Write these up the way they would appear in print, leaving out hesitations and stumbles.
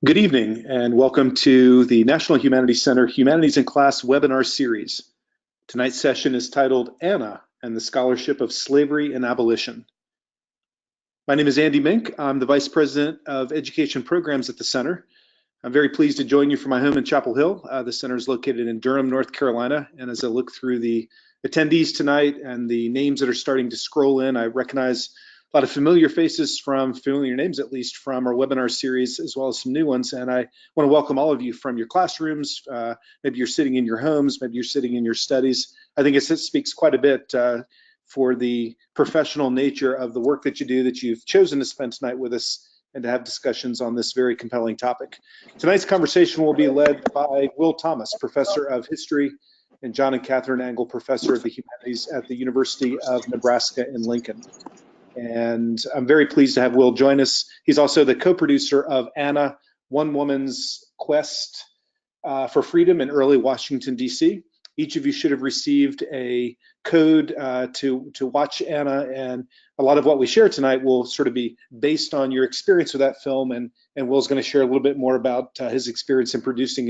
Good evening and welcome to the National Humanities Center Humanities in Class webinar series. Tonight's session is titled Anna and the Scholarship of Slavery and Abolition. My name is Andy Mink. I'm the Vice President of Education Programs at the Center. I'm very pleased to join you from my home in Chapel Hill. The center is located in Durham, North Carolina, and as I look through the attendees tonight and the names that are starting to scroll in, I recognize a lot of familiar names at least, from our webinar series, as well as some new ones. And I want to welcome all of you from your classrooms. Maybe you're sitting in your homes, maybe you're sitting in your studies. I think it speaks quite a bit for the professional nature of the work that you do, that you've chosen to spend tonight with us and to have discussions on this very compelling topic. Tonight's conversation will be led by Will Thomas, Professor of History, and John and Catherine Angle, Professor of the Humanities at the University of Nebraska in Lincoln. And I'm very pleased to have Will join us. He's also the co-producer of Anna, One Woman's Quest for Freedom in early Washington, D.C. Each of you should have received a code to watch Anna, and a lot of what we share tonight will sort of be based on your experience with that film, and Will's going to share a little bit more about his experience in producing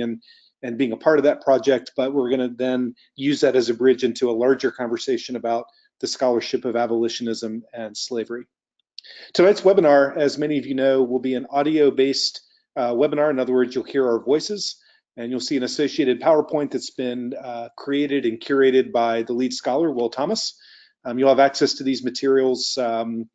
and being a part of that project, but we're going to then use that as a bridge into a larger conversation about the scholarship of abolitionism and slavery. Tonight's webinar, as many of you know, will be an audio-based webinar. In other words, you'll hear our voices, and you'll see an associated PowerPoint that's been created and curated by the lead scholar, Will Thomas. You'll have access to these materials on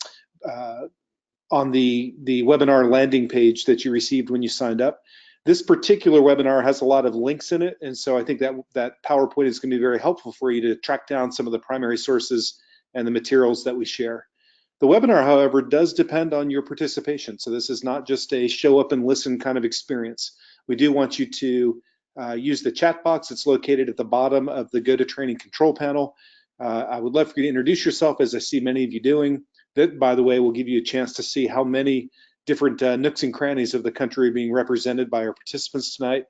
the webinar landing page that you received when you signed up. This particular webinar has a lot of links in it, and so I think that PowerPoint is going to be very helpful for you to track down some of the primary sources and the materials that we share. The webinar, however, does depend on your participation, so this is not just a show up and listen kind of experience. We do want you to use the chat box that's located at the bottom of the Go to Training control panel. I would love for you to introduce yourself, as I see many of you doing. That, by the way, will give you a chance to see how many different nooks and crannies of the country are being represented by our participants tonight.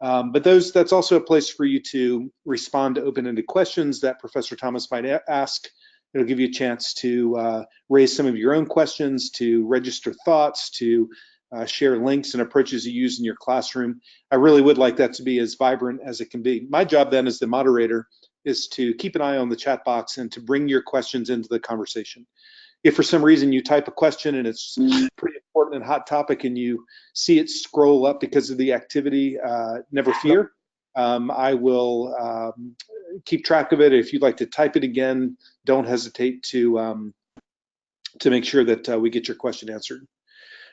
But that's also a place for you to respond to open-ended questions that Professor Thomas might ask. It'll give you a chance to raise some of your own questions, to register thoughts, to share links and approaches you use in your classroom. I really would like that to be as vibrant as it can be. My job then as the moderator is to keep an eye on the chat box and to bring your questions into the conversation. If for some reason you type a question and it's pretty important and hot topic and you see it scroll up because of the activity, never fear. I will keep track of it. If you'd like to type it again, don't hesitate to make sure that we get your question answered.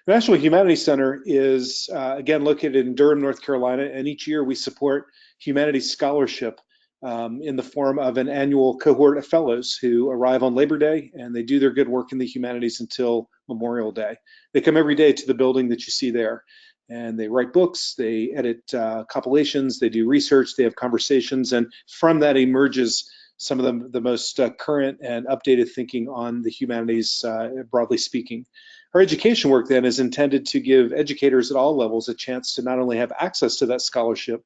The National Humanities Center is, again, located in Durham, North Carolina, and each year we support humanities scholarship in the form of an annual cohort of fellows who arrive on Labor Day, and they do their good work in the humanities until Memorial Day. They come every day to the building that you see there, and they write books, they edit compilations, they do research, they have conversations, and from that emerges some of the most current and updated thinking on the humanities, broadly speaking. Our education work then is intended to give educators at all levels a chance to not only have access to that scholarship,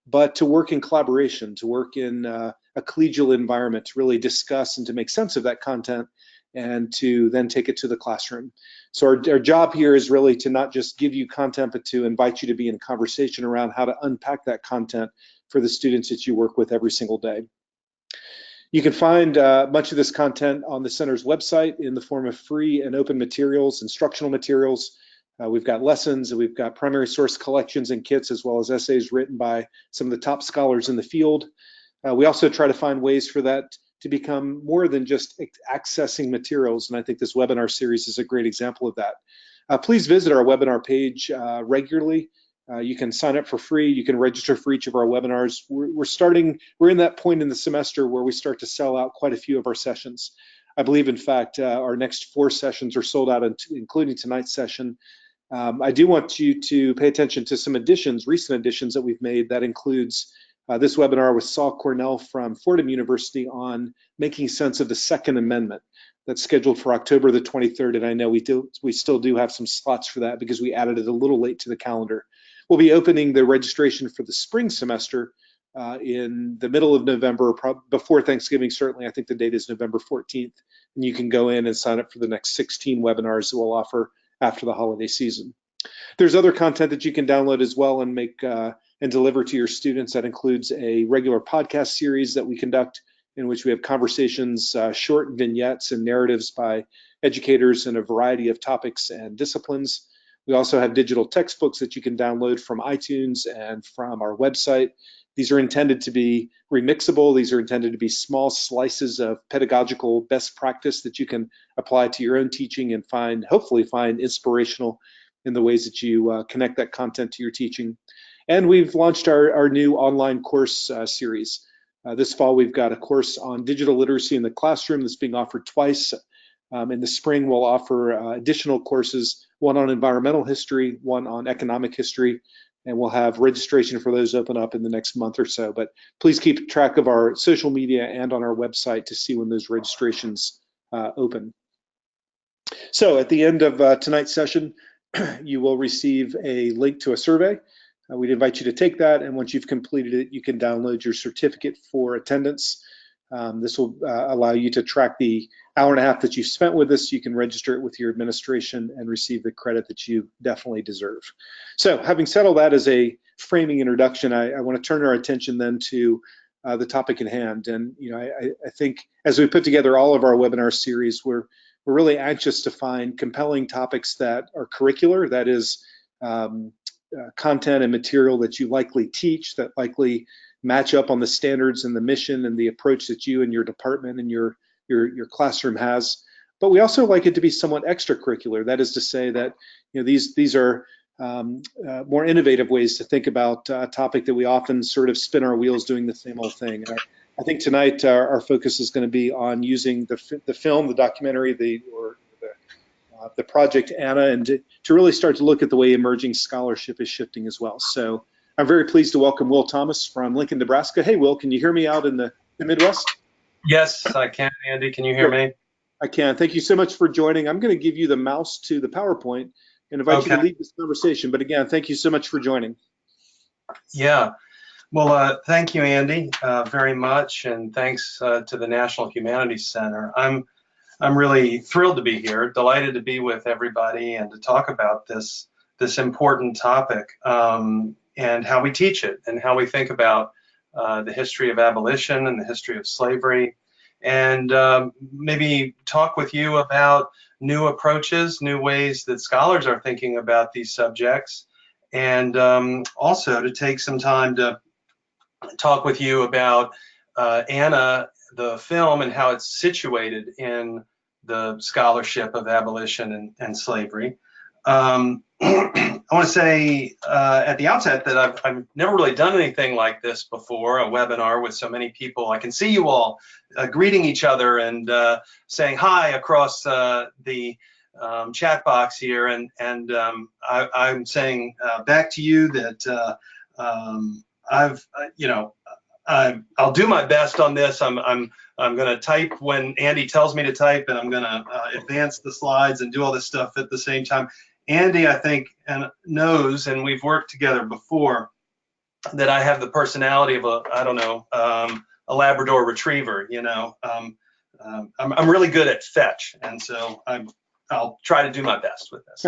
but to work in collaboration, to work in a collegial environment, to really discuss and to make sense of that content and to then take it to the classroom. So our job here is really to not just give you content, but to invite you to be in conversation around how to unpack that content for the students that you work with every single day. You can find much of this content on the center's website in the form of free and open materials, instructional materials. We've got lessons, and we've got primary source collections and kits, as well as essays written by some of the top scholars in the field. We also try to find ways for that to become more than just accessing materials, and I think this webinar series is a great example of that. Please visit our webinar page regularly. You can sign up for free. You can register for each of our webinars. We're in that point in the semester where we start to sell out quite a few of our sessions. I believe, in fact, our next 4 sessions are sold out, including tonight's session. I do want you to pay attention to some recent additions that we've made. That includes this webinar with Saul Cornell from Fordham University on making sense of the Second Amendment. That's scheduled for October the 23rd, and I know we still do have some slots for that because we added it a little late to the calendar. We'll be opening the registration for the spring semester in the middle of November, before Thanksgiving, certainly. I think the date is November 14th, and you can go in and sign up for the next 16 webinars that we'll offer after the holiday season. There's other content that you can download as well and make and deliver to your students. That includes a regular podcast series that we conduct in which we have conversations, short vignettes and narratives by educators in a variety of topics and disciplines. We also have digital textbooks that you can download from iTunes and from our website. These are intended to be remixable. These are intended to be small slices of pedagogical best practice that you can apply to your own teaching and hopefully find inspirational in the ways that you connect that content to your teaching. And we've launched our new online course series. This fall, we've got a course on digital literacy in the classroom that's being offered twice. In the spring, we'll offer additional courses, one on environmental history, one on economic history, and we'll have registration for those open up in the next month or so. But please keep track of our social media and on our website to see when those registrations open. So at the end of tonight's session, you will receive a link to a survey. We'd invite you to take that, and once you've completed it, you can download your certificate for attendance. This will allow you to track the hour and a half that you spent with us. You can register it with your administration and receive the credit that you definitely deserve. So having said all that as a framing introduction, I want to turn our attention then to the topic at hand. And I think as we put together all of our webinar series, we're really anxious to find compelling topics that are curricular, that is content and material that you likely teach, that likely match up on the standards and the mission and the approach that you and your department and your classroom has. But we also like it to be somewhat extracurricular. That is to say that these are more innovative ways to think about a topic that we often sort of spin our wheels doing the same old thing. I think tonight our focus is going to be on using the film, the documentary, the project Anna, and to really start to look at the way emerging scholarship is shifting as well. So I'm very pleased to welcome Will Thomas from Lincoln, Nebraska. Hey, Will, can you hear me out in the Midwest? Yes, I can, Andy. Can you hear me? I can. Thank you so much for joining. I'm going to give you the mouse to the PowerPoint and invite you to lead this conversation. But again, thank you so much for joining. Yeah. Well, thank you, Andy, very much, and thanks to the National Humanities Center. I'm really thrilled to be here, delighted to be with everybody and to talk about this important topic and how we teach it and how we think about the history of abolition and the history of slavery, and maybe talk with you about new approaches, new ways that scholars are thinking about these subjects, and also to take some time to talk with you about Anna, the film, and how it's situated in the scholarship of abolition and slavery. I want to say at the outset that I've never really done anything like this before, a webinar with so many people. I can see you all greeting each other and saying hi across the chat box here, and I'm saying back to you that I'll do my best on this. I'm going to type when Andy tells me to type, and I'm going to advance the slides and do all this stuff at the same time. Andy, I think, knows, and we've worked together before, that I have the personality of a Labrador Retriever. I'm really good at fetch, and so I'll try to do my best with this.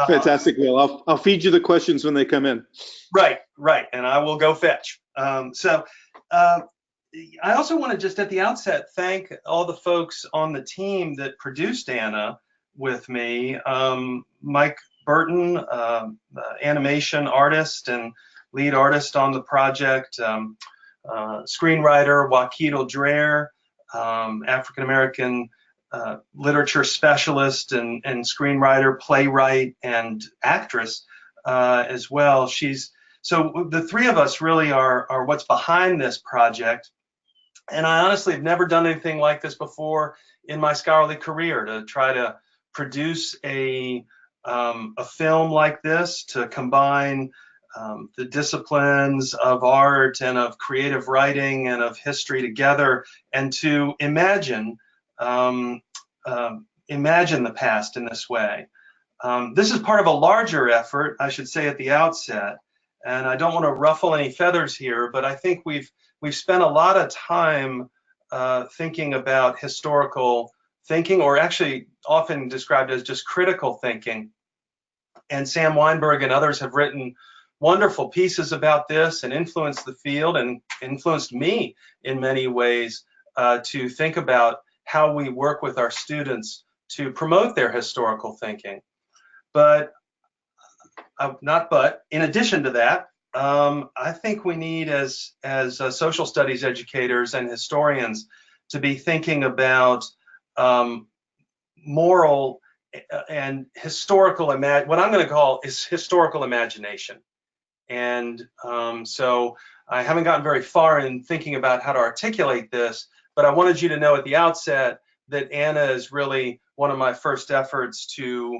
Fantastic, Will. I'll feed you the questions when they come in. Right, and I will go fetch. I also want to just at the outset thank all the folks on the team that produced Anna with me. Mike Burton, animation artist and lead artist on the project, screenwriter Joaquito Dreher, African-American literature specialist and screenwriter, playwright, and actress as well. So the three of us really are what's behind this project. And I honestly have never done anything like this before in my scholarly career, to try to produce a film like this, to combine the disciplines of art and of creative writing and of history together, and to imagine the past in this way. This is part of a larger effort, I should say at the outset, and I don't want to ruffle any feathers here, but I think we've spent a lot of time thinking about historical thinking, or actually often described as just critical thinking, And Sam Weinberg and others have written wonderful pieces about this and influenced the field and influenced me in many ways to think about how we work with our students to promote their historical thinking. But in addition to that, I think we need as social studies educators and historians to be thinking about moral and historical, what I'm going to call is historical imagination. And so I haven't gotten very far in thinking about how to articulate this, but I wanted you to know at the outset that Anna is really one of my first efforts to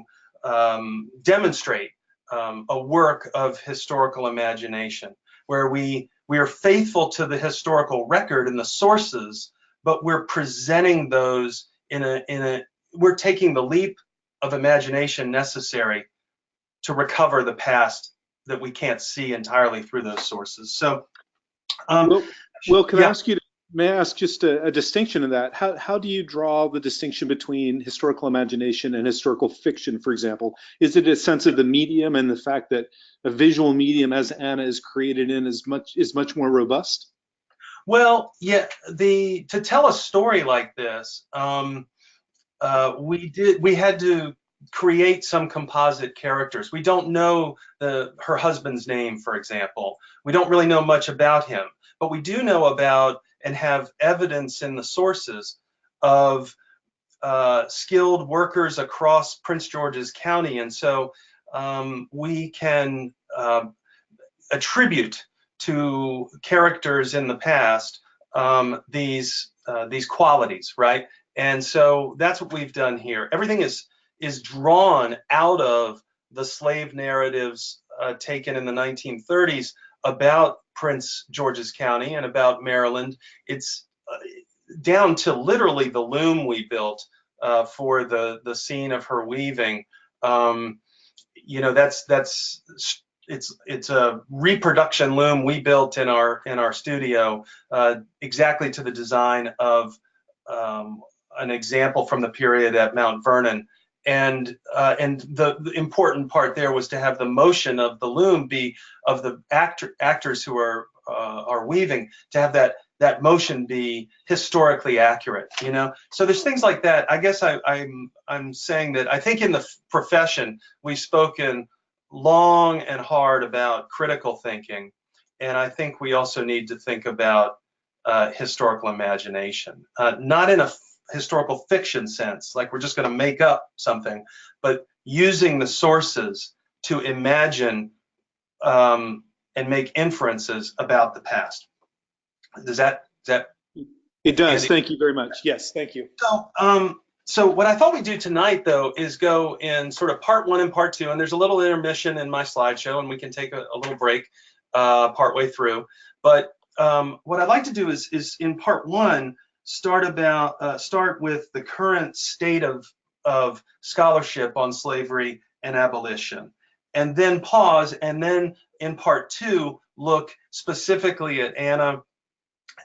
demonstrate a work of historical imagination, where we are faithful to the historical record and the sources, but we're presenting those we're taking the leap of imagination necessary to recover the past that we can't see entirely through those sources. So, Will, can I ask you? May I ask just a distinction in that? How do you draw the distinction between historical imagination and historical fiction, for example? Is it a sense of the medium and the fact that a visual medium, as Anna is created in, is much more robust? Well, yeah. To tell a story like this, we had to create some composite characters. We don't know her husband's name, for example. We don't really know much about him, but we do know about and have evidence in the sources of skilled workers across Prince George's County. And so we can attribute to characters in the past these qualities, right? And so that's what we've done here. Everything is drawn out of the slave narratives taken in the 1930s about Prince George's County and about Maryland. It's down to literally the loom we built for the scene of her weaving. You know, it's a reproduction loom we built in our studio, exactly to the design of an example from the period at Mount Vernon. And the important part there was to have the motion of the loom be of the actors who are weaving, to have that motion be historically accurate, you know. So there's things like that. I guess I'm saying that I think in the profession we've spoken long and hard about critical thinking, and I think we also need to think about historical imagination, not in a historical fiction sense, like we're just going to make up something, but using the sources to imagine and make inferences about the past. Does that? It does. Andy? Thank you very much. Yes, thank you. So what I thought we'd do tonight, though, is go in sort of part one and part two, and there's a little intermission in my slideshow, and we can take a little break partway through. But what I'd like to do is in part one, start with the current state of scholarship on slavery and abolition, and then pause, and then in part two, look specifically at Anna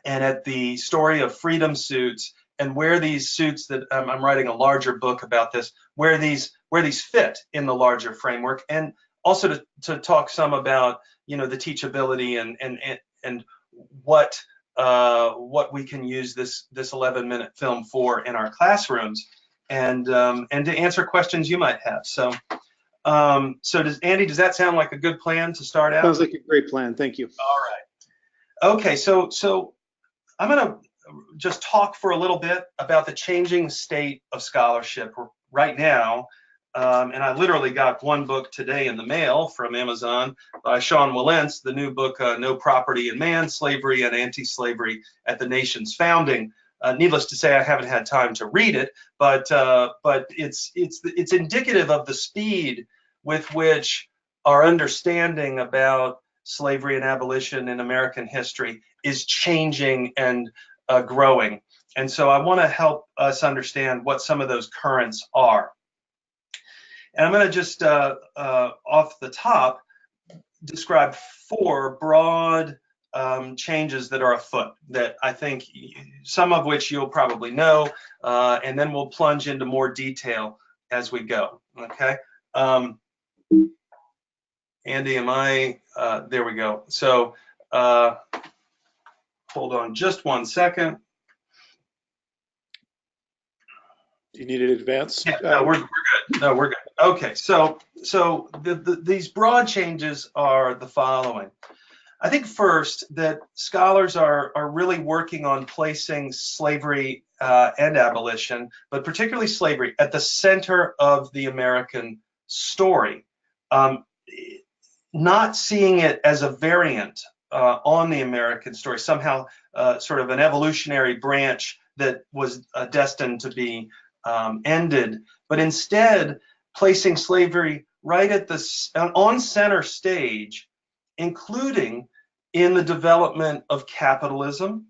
and at the story of freedom suits, and where these suits that I'm writing a larger book about this, where these fit in the larger framework, and also to talk some about, you know, the teachability and what we can use this 11-minute film for in our classrooms, and to answer questions you might have. So does that sound like a good plan to start out? Sounds like a great plan. Thank you. All right. Okay. So I'm going to just talk for a little bit about the changing state of scholarship right now. And I literally got one book today in the mail from Amazon by Sean Wilentz, the new book, No Property in Man, Slavery and Anti-Slavery at the Nation's Founding. Needless to say, I haven't had time to read it, but it's indicative of the speed with which our understanding about slavery and abolition in American history is changing and growing. And so I want to help us understand what some of those currents are. And I'm going to just, off the top, describe 4 broad changes that are afoot, that I think some of which you'll probably know, and then we'll plunge into more detail as we go, okay? Andy, am I, there we go. So hold on just 1 second. Do you need it advanced? Yeah, no, we're good. No, we're good. Okay, so these broad changes are the following. I think first that scholars are really working on placing slavery and abolition, but particularly slavery, at the center of the American story. Not seeing it as a variant on the American story, somehow sort of an evolutionary branch that was destined to be ended, but instead placing slavery right at the on center stage, including in the development of capitalism,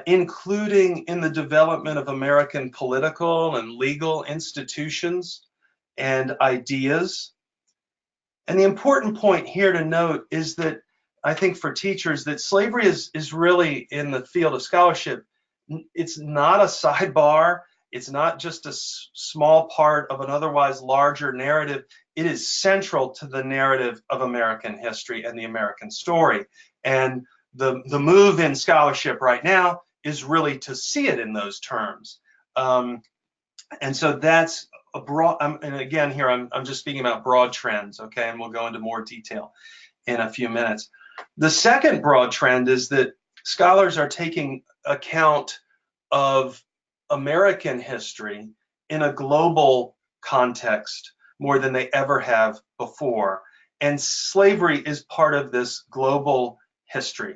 including in the development of American political and legal institutions and ideas. And the important point here to note is that I think for teachers that slavery is really, in the field of scholarship, it's not a sidebar. It's not just a small part of an otherwise larger narrative. It is central to the narrative of American history and the American story. And the move in scholarship right now is really to see it in those terms. And so that's a broad, and again here I'm just speaking about broad trends, okay? And we'll go into more detail in a few minutes. The second broad trend is that scholars are taking account of American history in a global context more than they ever have before. And slavery is part of this global history.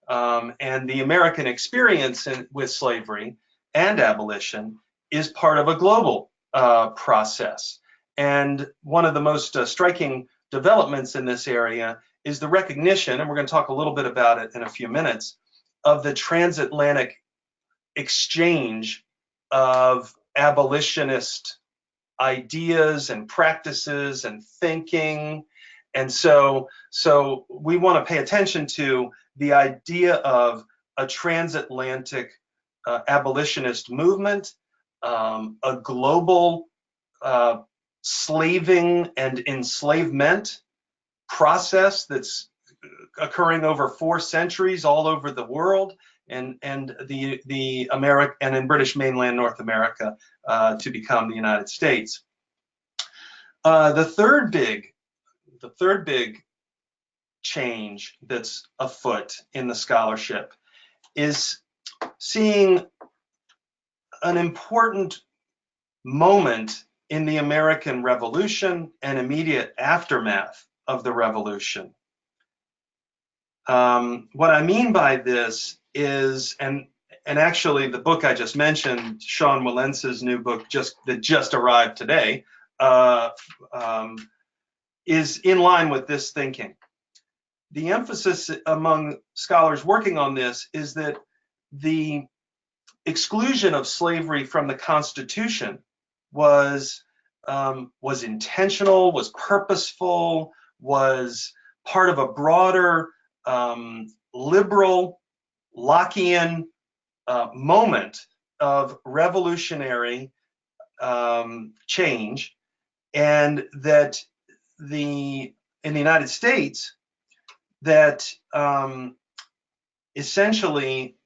And the American experience with slavery and abolition is part of a global process. And one of the most striking developments in this area is the recognition, and we're going to talk a little bit about it in a few minutes, of the transatlantic exchange of abolitionist ideas and practices and thinking. And so we want to pay attention to the idea of a transatlantic abolitionist movement, a global slaving and enslavement process that's occurring over 4 centuries all over the world, and the America and in British mainland North America to become the United States. The third big change that's afoot in the scholarship is seeing an important moment in the American Revolution and immediate aftermath of the Revolution. What I mean by this is, and actually the book I just mentioned, Sean Wilentze's new book that just arrived today, is in line with this thinking. The emphasis among scholars working on this is that the exclusion of slavery from the Constitution was intentional, was purposeful, was part of a broader liberal Lockean moment of revolutionary change, and that in the United States, that essentially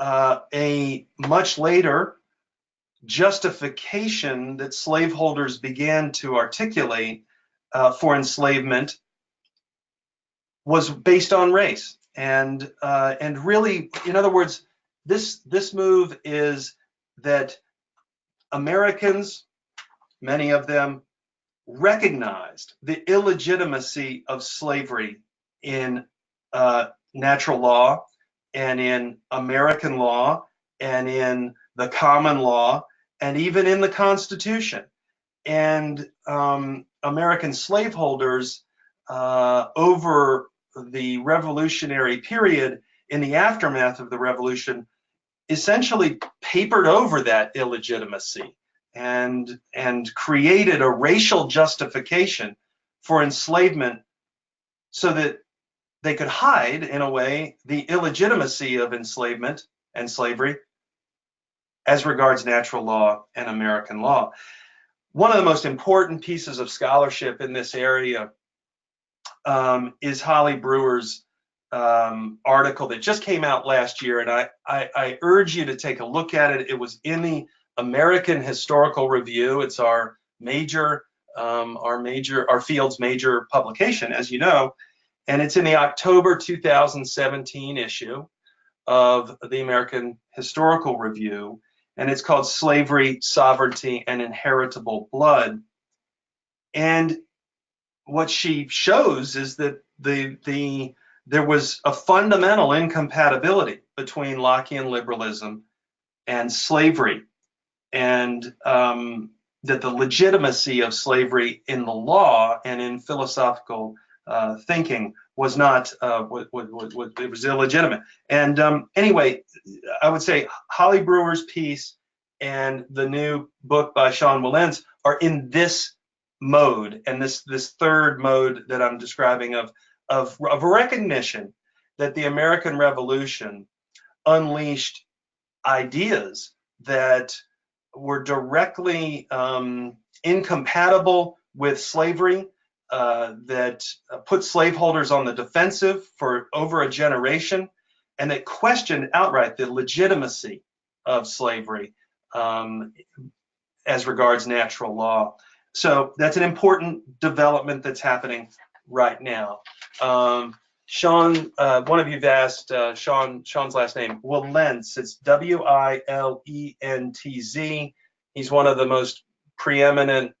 a much later justification that slaveholders began to articulate for enslavement was based on race, and really, in other words, this move is that Americans, many of them, recognized the illegitimacy of slavery in natural law and in American law and in the common law and even in the Constitution. And American slaveholders over the revolutionary period, in the aftermath of the revolution, essentially papered over that illegitimacy and created a racial justification for enslavement so that they could hide, in a way, the illegitimacy of enslavement and slavery as regards natural law and American law. one of the most important pieces of scholarship in this area is Holly Brewer's article that just came out last year, and I urge you to take a look at it. It was in the American Historical Review. It's our field's major publication, as you know, and it's in the October 2017 issue of the American Historical Review, and it's called Slavery, Sovereignty, and Inheritable Blood. And what she shows is that there was a fundamental incompatibility between Lockean liberalism and slavery, and that the legitimacy of slavery in the law and in philosophical thinking was not, it was illegitimate. And anyway, I would say Holly Brewer's piece and the new book by Sean Wilentz are in this mode, and this third mode that I'm describing of recognition that the American Revolution unleashed ideas that were directly incompatible with slavery, that put slaveholders on the defensive for over a generation, and that questioned outright the legitimacy of slavery as regards natural law. So that's an important development that's happening right now. Sean, one of you've asked Sean's last name, Wilentz. It's W-I-L-E-N-T-Z. He's one of the most preeminent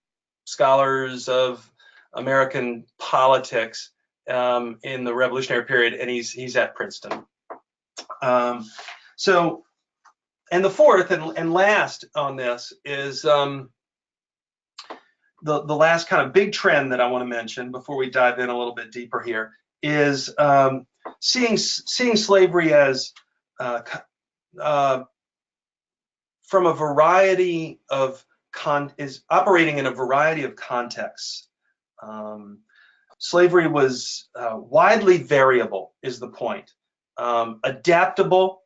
scholars of American politics in the Revolutionary period, and he's at Princeton. So, and the fourth and last on this is the last kind of big trend that I want to mention before we dive in a little bit deeper here is seeing slavery as from a variety of operating in a variety of contexts. Slavery was widely variable, is the point. Adaptable,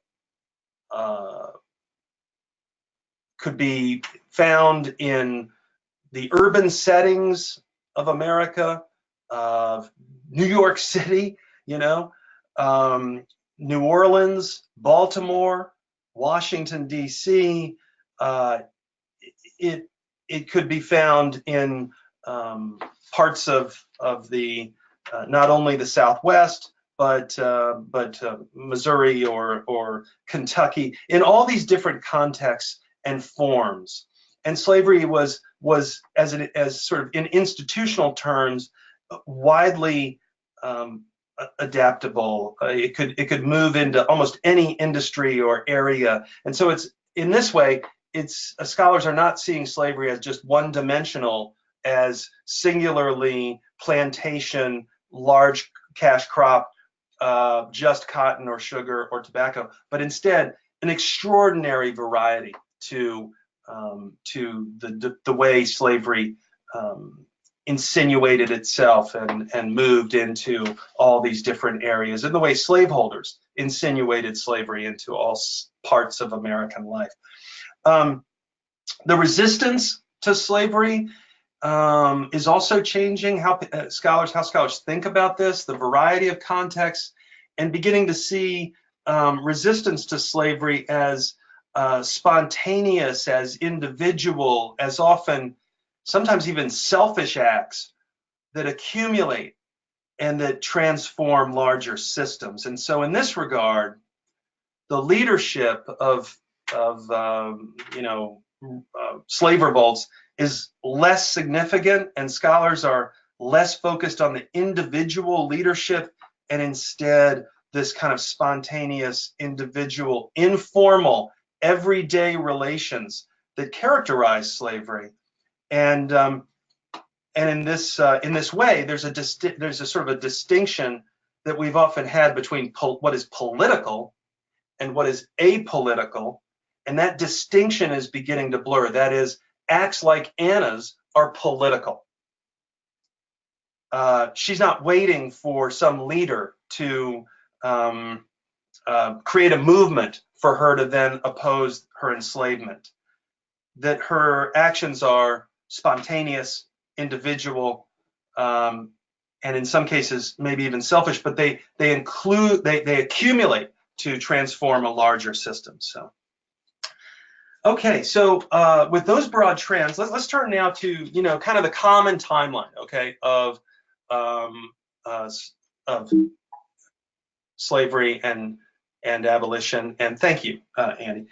could be found in the urban settings of America, New York City, New Orleans, Baltimore, Washington D.C. It could be found in parts of the not only the Southwest, but Missouri or Kentucky, in all these different contexts and forms. And slavery was as sort of in institutional terms widely adaptable. It could move into almost any industry or area. And so it's in this way, scholars are not seeing slavery as just one-dimensional, as singularly plantation, large cash crop, just cotton or sugar or tobacco, but instead an extraordinary variety to the way slavery insinuated itself and moved into all these different areas, and the way slaveholders insinuated slavery into all parts of American life. The resistance to slavery is also changing how scholars think about this, the variety of contexts, and beginning to see resistance to slavery as spontaneous, as individual, as often sometimes even selfish acts that accumulate and that transform larger systems. And so in this regard, the leadership of slave revolts is less significant, and scholars are less focused on the individual leadership, and instead this kind of spontaneous, individual, informal, everyday relations that characterize slavery. And in this way, there's a sort of a distinction that we've often had between what is political and what is apolitical, and that distinction is beginning to blur. That is, acts like Anna's are political. She's not waiting for some leader to create a movement for her to then oppose her enslavement. That her actions are spontaneous, individual, and in some cases maybe even selfish, but they accumulate to transform a larger system. So, okay, so with those broad trends, let's turn now to kind of the common timeline, okay, of slavery and abolition. And thank you, Andy.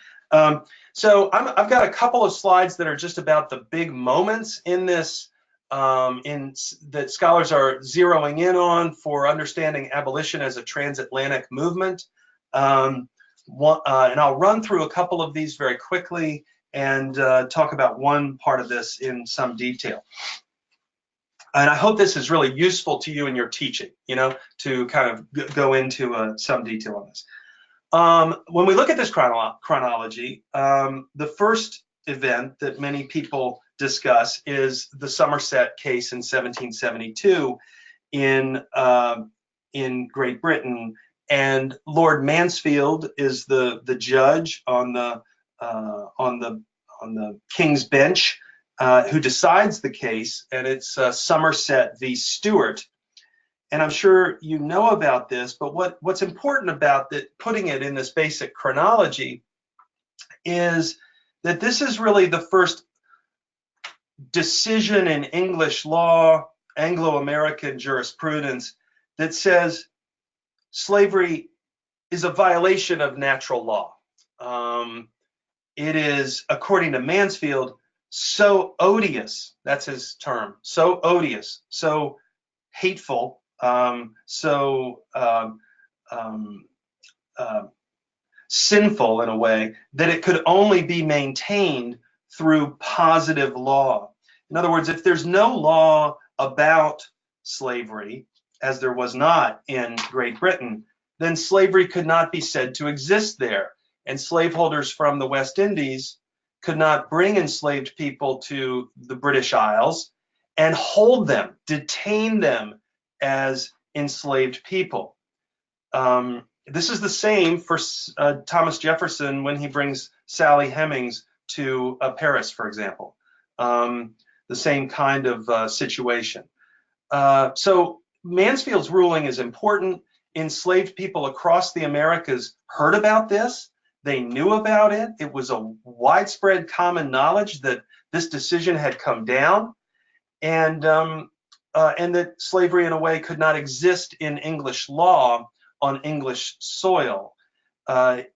So I've got a couple of slides that are just about the big moments in this, that scholars are zeroing in on for understanding abolition as a transatlantic movement. And I'll run through a couple of these very quickly and talk about one part of this in some detail. And I hope this is really useful to you in your teaching, to kind of go into some detail on this. When we look at this chronology, the first event that many people discuss is the Somerset case in 1772 in Great Britain, and Lord Mansfield is the judge on the King's Bench who decides the case, and it's Somerset v. Stewart. And I'm sure you know about this, but what's important about that, putting it in this basic chronology, is that this is really the first decision in English law, Anglo-American jurisprudence, that says slavery is a violation of natural law. It is, according to Mansfield, so odious, that's his term, so odious, so hateful, sinful in a way, that it could only be maintained through positive law. In other words, if there's no law about slavery, as there was not in Great Britain, then slavery could not be said to exist there. And slaveholders from the West Indies could not bring enslaved people to the British Isles and hold them, detain them as enslaved people. This is the same for Thomas Jefferson when he brings Sally Hemings to Paris, for example. The same kind of situation. So Mansfield's ruling is important. Enslaved people across the Americas heard about this. They knew about it. It was a widespread common knowledge that this decision had come down, and that slavery in a way could not exist in English law on English soil. A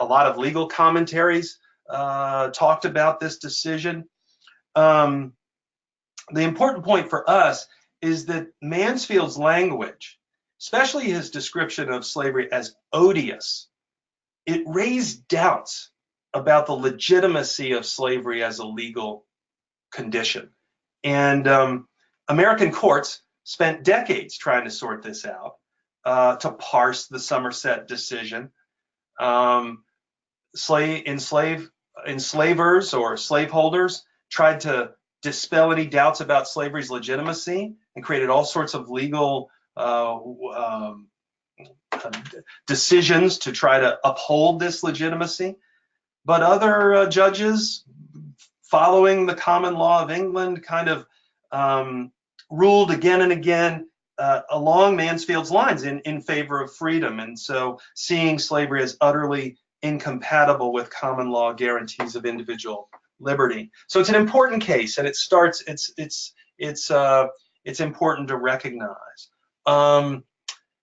lot of legal commentaries talked about this decision. The important point for us is that Mansfield's language, especially his description of slavery as odious, it raised doubts about the legitimacy of slavery as a legal condition. And American courts spent decades trying to sort this out, to parse the Somerset decision. Enslavers or slaveholders tried to dispel any doubts about slavery's legitimacy and created all sorts of legal decisions to try to uphold this legitimacy. But other judges, following the common law of England, kind of ruled again and again along Mansfield's lines in favor of freedom, and so seeing slavery as utterly incompatible with common law guarantees of individual liberty. So it's an important case, and it's important to recognize.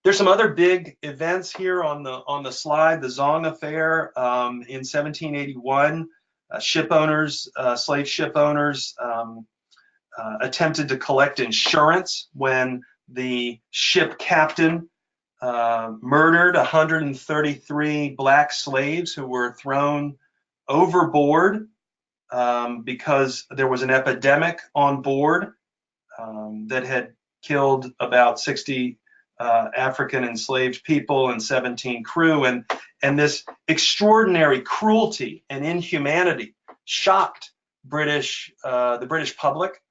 There's some other big events here on the slide. The Zong affair in 1781. Slave ship owners attempted to collect insurance when the ship captain murdered 133 black slaves who were thrown overboard because there was an epidemic on board that had killed about 60 African enslaved people and 17 crew, and this extraordinary cruelty and inhumanity shocked the British public.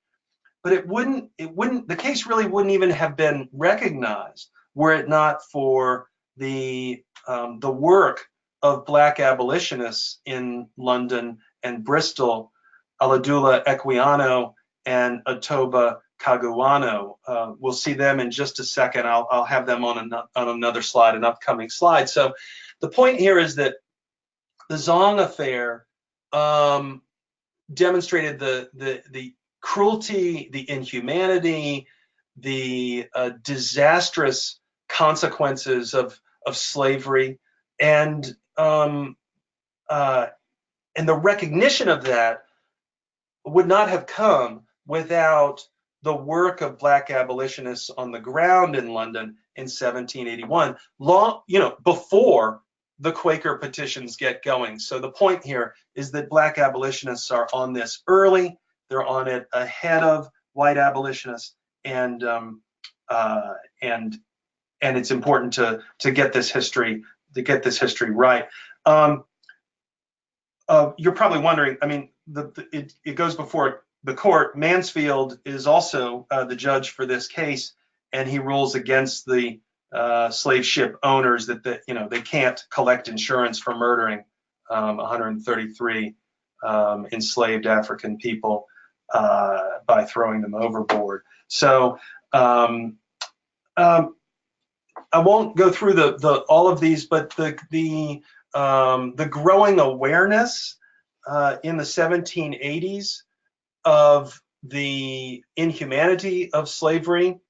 But the case really wouldn't even have been recognized were it not for the work of black abolitionists in London and Bristol, Aladula Equiano and Otoba Kaguano. We'll see them in just a second. I'll have them on another slide, an upcoming slide. So the point here is that the Zong affair demonstrated the cruelty, the inhumanity, the disastrous consequences of slavery, and the recognition of that would not have come without the work of black abolitionists on the ground in London in 1781, before the Quaker petitions get going. So the point here is that black abolitionists are on this early. They're on it ahead of white abolitionists, and it's important to get this history right. You're probably wondering, I mean, it goes before the court. Mansfield is also the judge for this case, and he rules against the slave ship owners that they can't collect insurance for murdering 133 enslaved African people by throwing them overboard. So I won't go through all of these, but the growing awareness in the 1780s of the inhumanity of slavery.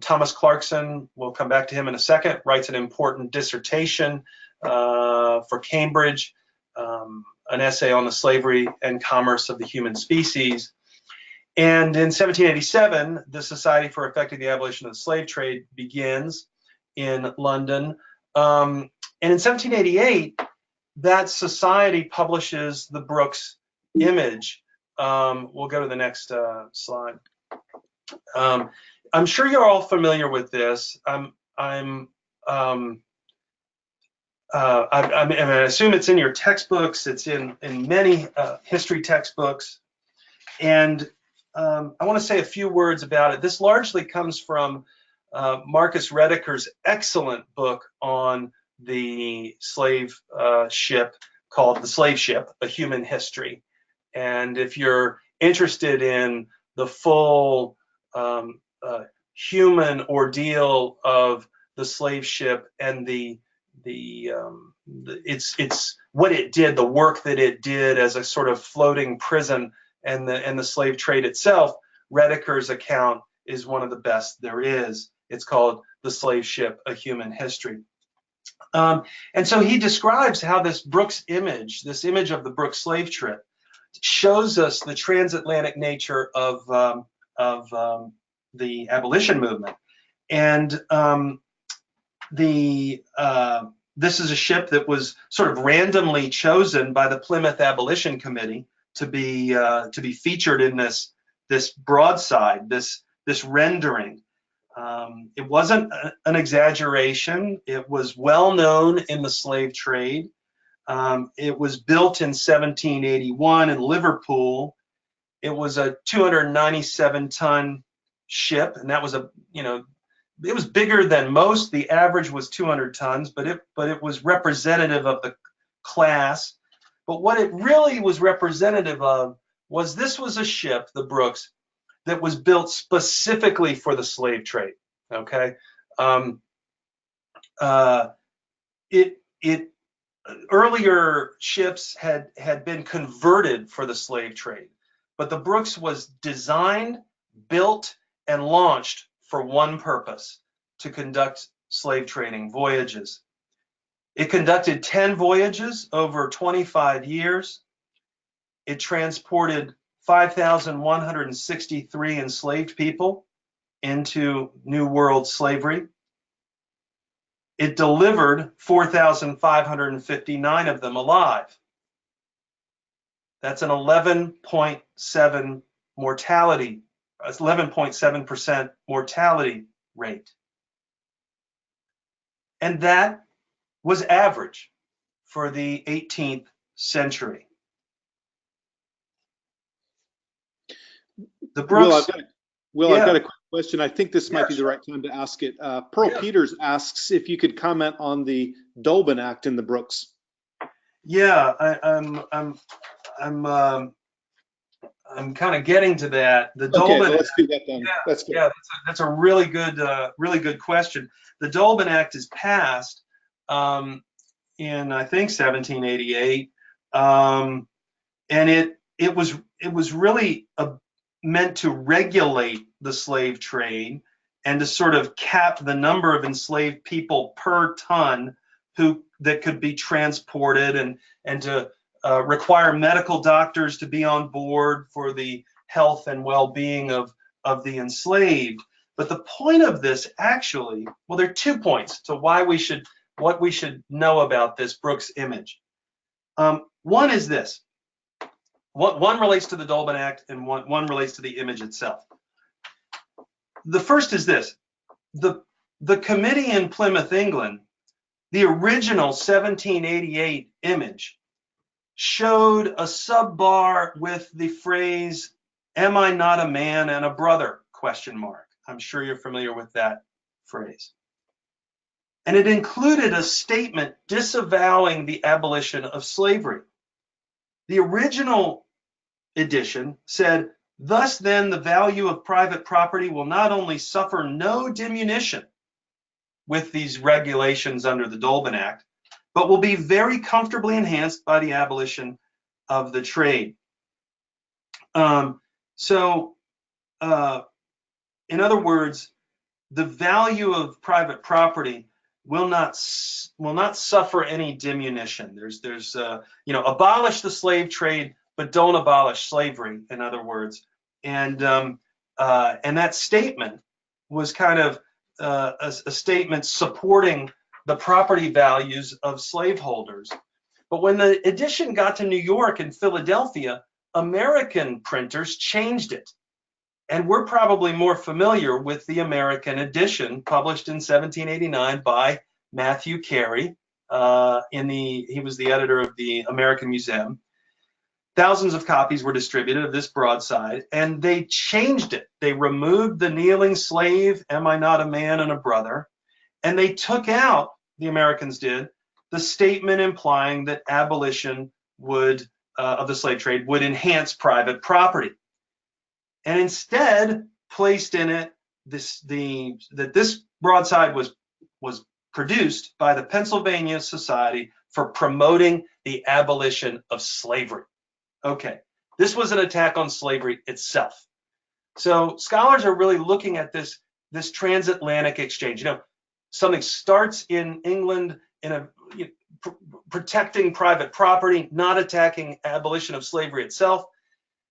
Thomas Clarkson, we'll come back to him in a second, writes an important dissertation for Cambridge, an essay on the slavery and commerce of the human species. And in 1787, the Society for Effecting the Abolition of the Slave Trade begins in London. And in 1788, that society publishes the Brooks image. We'll go to the next slide. I'm sure you're all familiar with this. I assume it's in your textbooks. It's in many history textbooks. And I want to say a few words about it. This largely comes from Marcus Rediker's excellent book on the slave ship called The Slave Ship, A Human History. And if you're interested in the full human ordeal of the slave ship and it's what it did, the work that it did as a sort of floating prison, and the slave trade itself, Rediker's account is one of the best there is. It's called The Slave Ship, A Human History. And so he describes how this Brooks image, this image of the Brooks slave trip, shows us the transatlantic nature of the abolition movement. And this is a ship that was sort of randomly chosen by the Plymouth Abolition Committee to be featured in this broadside, this rendering. It wasn't an exaggeration. It was well known in the slave trade. It was built in 1781 in Liverpool. It was a 297-ton ship, and that was it was bigger than most. The average was 200 tons, but it was representative of the class. But what it really was representative of was this was a ship, the Brooks, that was built specifically for the slave trade. Okay, earlier ships had been converted for the slave trade, but the Brooks was designed, built, and launched for one purpose: to conduct slave trading voyages. It conducted 10 voyages over 25 years. It transported 5,163 enslaved people into New World slavery. It delivered 4,559 of them alive. That's an 11.7% mortality rate. And that was average for the 18th century. The Brooks. I've got a quick question. I think this might be the right time to ask it. Pearl Peters asks if you could comment on the Dudley Act in the Brooks. Yeah, I'm kind of getting to that. The Okay, Dolben, let's do that then. yeah, That's good. yeah, that's a really good question. The Dolben Act is passed in, I think, 1788, and it was really meant to regulate the slave trade and to sort of cap the number of enslaved people per ton that could be transported, and to require medical doctors to be on board for the health and well-being of the enslaved. But the point of this, actually, well, there are 2 points to what we should know about this Brooks image. One is this. One relates to the Dolben Act, and one relates to the image itself. The first is this. The committee in Plymouth, England, the original 1788 image, showed a sub-bar with the phrase, "Am I not a man and a brother?" ? I'm sure you're familiar with that phrase. And it included a statement disavowing the abolition of slavery. The original edition said, "Thus then the value of private property will not only suffer no diminution with these regulations under the Dolben Act, but will be very comfortably enhanced by the abolition of the trade." In other words, the value of private property will not suffer any diminution. There's abolish the slave trade, but don't abolish slavery, in other words. And that statement was kind of a statement supporting the property values of slaveholders. But when the edition got to New York and Philadelphia, American printers changed it. And we're probably more familiar with the American edition published in 1789 by Matthew Carey. He was the editor of the American Museum. Thousands of copies were distributed of this broadside, and they changed it. They removed the kneeling slave, "Am I not a man and a brother?" And they took out, the Americans did, the statement implying that abolition of the slave trade would enhance private property. And instead placed in it that this broadside was produced by the Pennsylvania Society for Promoting the Abolition of Slavery. Okay, this was an attack on slavery itself. So scholars are really looking at this transatlantic exchange. Something starts in England protecting private property, not attacking abolition of slavery itself.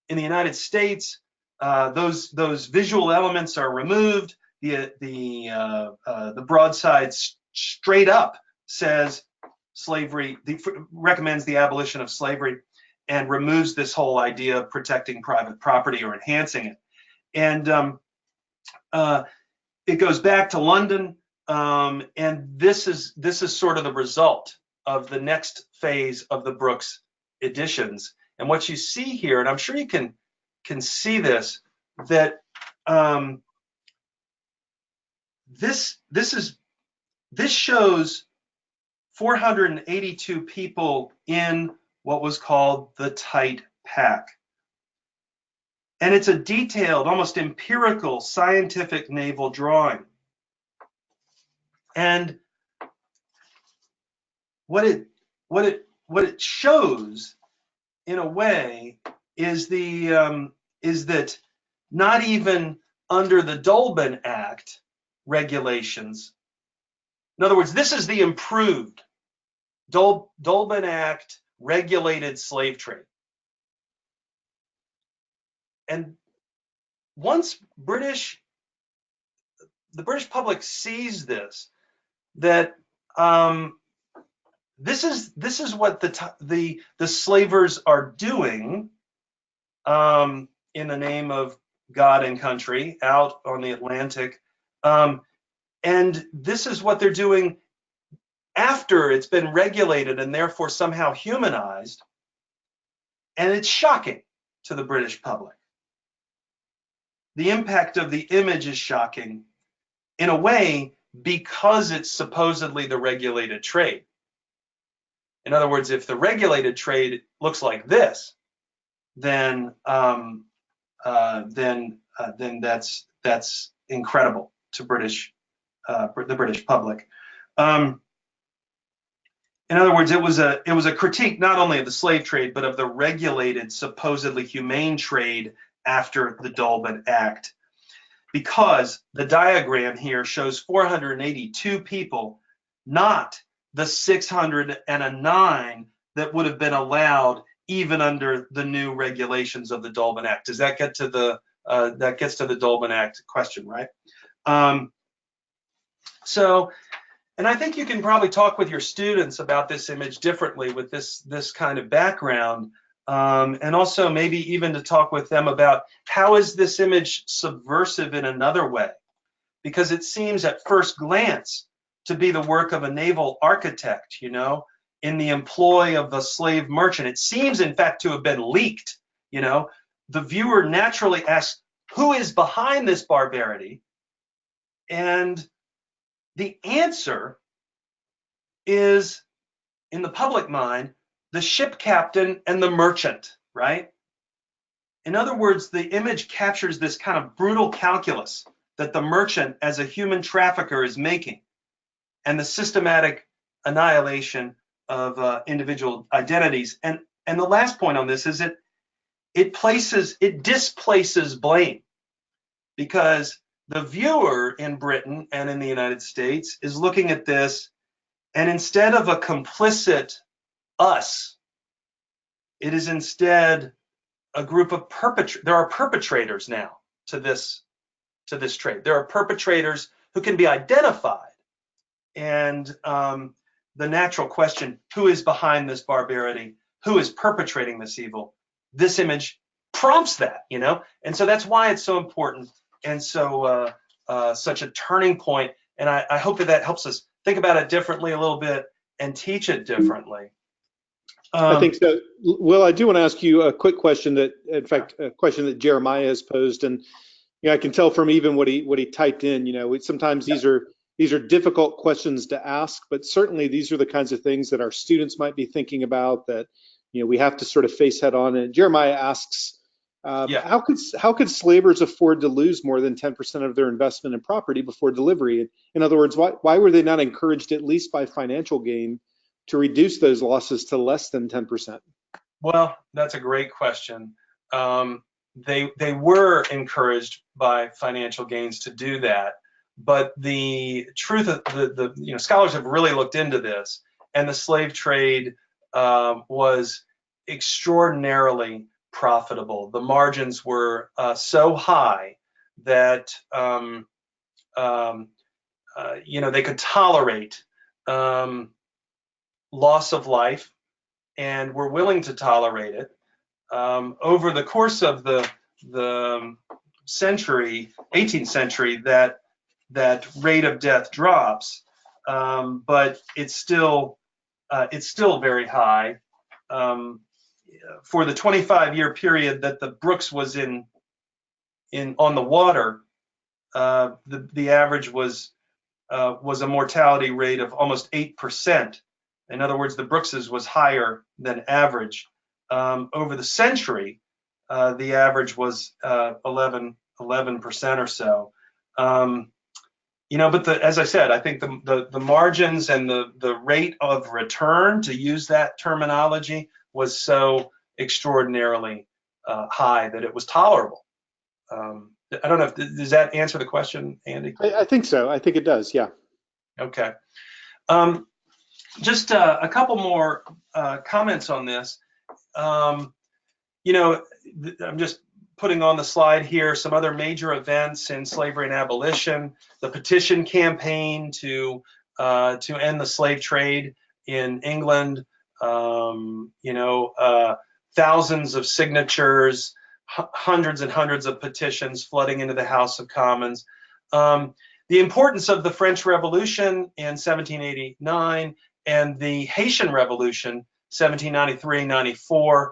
In the United States, those visual elements are removed. The broadside straight up says slavery, recommends the abolition of slavery, and removes this whole idea of protecting private property or enhancing it. And it goes back to London, and this is sort of the result of the next phase of the Brooks editions. And what you see here, and I'm sure you can see this, that this shows 482 people in what was called the tight pack. And it's a detailed, almost empirical, scientific naval drawing. And what it shows, in a way, is that not even under the Dolben Act regulations. In other words, this is the improved Dolben Act regulated slave trade. And once the British public sees this, that this is what the slavers are doing in the name of God and country out on the Atlantic, and this is what they're doing after it's been regulated and therefore somehow humanized, and it's shocking to the British public. The impact of the image is shocking, in a way, because it's supposedly the regulated trade. In other words, if the regulated trade looks like this, then that's incredible to the British public. In other words, it was a critique not only of the slave trade, but of the regulated, supposedly humane trade after the Dudley Act. Because the diagram here shows 482 people, not the 609 that would have been allowed even under the new regulations of the Dudley Act. Does that get to the that gets to the Dudley Act question, right? And I think you can probably talk with your students about this image differently with this kind of background, and also maybe even to talk with them about how is this image subversive in another way, because it seems at first glance to be the work of a naval architect, you know, in the employ of the slave merchant. It seems, in fact, to have been leaked. You know, the viewer naturally asks, who is behind this barbarity? And the answer is, in the public mind, the ship captain and the merchant, right? In other words, the image captures this kind of brutal calculus that the merchant as a human trafficker is making, and the systematic annihilation of individual identities. And the last point on this is it displaces blame, because the viewer in Britain and in the United States is looking at this, and instead of a complicit us, it is instead a group of there are perpetrators now to this trade. There are perpetrators who can be identified, and the natural question, who is behind this barbarity? Who is perpetrating this evil? This image prompts that, you know, and so that's why it's so important and so such a turning point. And I hope that helps us think about it differently a little bit and teach it differently. I think so. Will, I do want to ask you a quick question that, in fact, a question that Jeremiah has posed, and you know, I can tell from even what he typed in. You know, sometimes these are difficult questions to ask, but certainly these are the kinds of things that our students might be thinking about that, you know, we have to sort of face head on. And Jeremiah asks, how could slavers afford to lose more than 10% of their investment in property before delivery? In other words, why were they not encouraged, at least by financial gain, to reduce those losses to less than 10%? Well, that's a great question. They were encouraged by financial gains to do that, but the truth of the you know, scholars have really looked into this, and the slave trade was extraordinarily profitable. The margins were so high that you know, they could tolerate loss of life, and were willing to tolerate it. Over the course of the century, 18th century, that rate of death drops, but it's still very high. For the 25-year period that the Brooks was on the water, the average was a mortality rate of almost 8%. In other words, the Brookses was higher than average. Over the century, the average was 11% or so. You know, but as I said, I think the margins and the rate of return, to use that terminology, was so extraordinarily high that it was tolerable. I don't know, does that answer the question, Andy? I think so. I think it does, yeah. Okay. Just a couple more comments on this. You know, I'm just putting on the slide here some other major events in slavery and abolition: the petition campaign to end the slave trade in England. You know, thousands of signatures, hundreds and hundreds of petitions flooding into the House of Commons. The importance of the French Revolution in 1789 and the Haitian Revolution, 1793-94,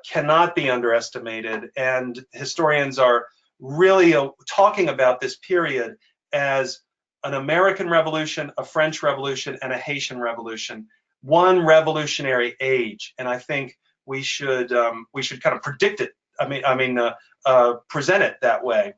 cannot be underestimated. And historians are really talking about this period as an American Revolution, a French Revolution, and a Haitian Revolution. one revolutionary age, and I think we should kind of predict it. Present it that way.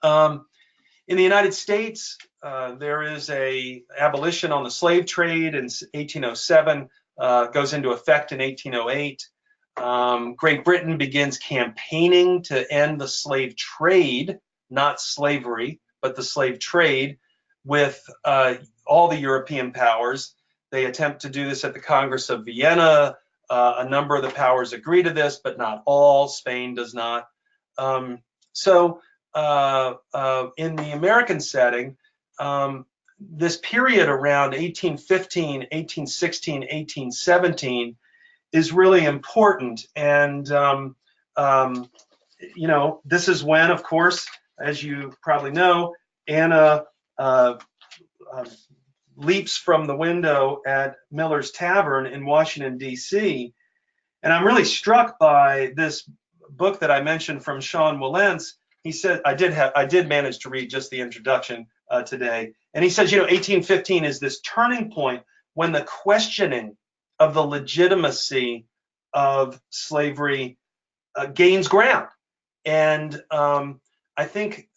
In the United States, there is a abolition on the slave trade in 1807, goes into effect in 1808. Great Britain begins campaigning to end the slave trade, not slavery, but the slave trade, with all the European powers. They attempt to do this at the Congress of Vienna. A number of the powers agree to this, but not all. Spain does not. In the American setting, this period around 1815, 1816, 1817 is really important. And, this is when, of course, as you probably know, Anna leaps from the window at Miller's Tavern in Washington, D.C. And I'm really struck by this book that I mentioned from Sean Wilentz. He said, I did manage to read just the introduction today. And he says, 1815 is this turning point when the questioning of the legitimacy of slavery gains ground. And I think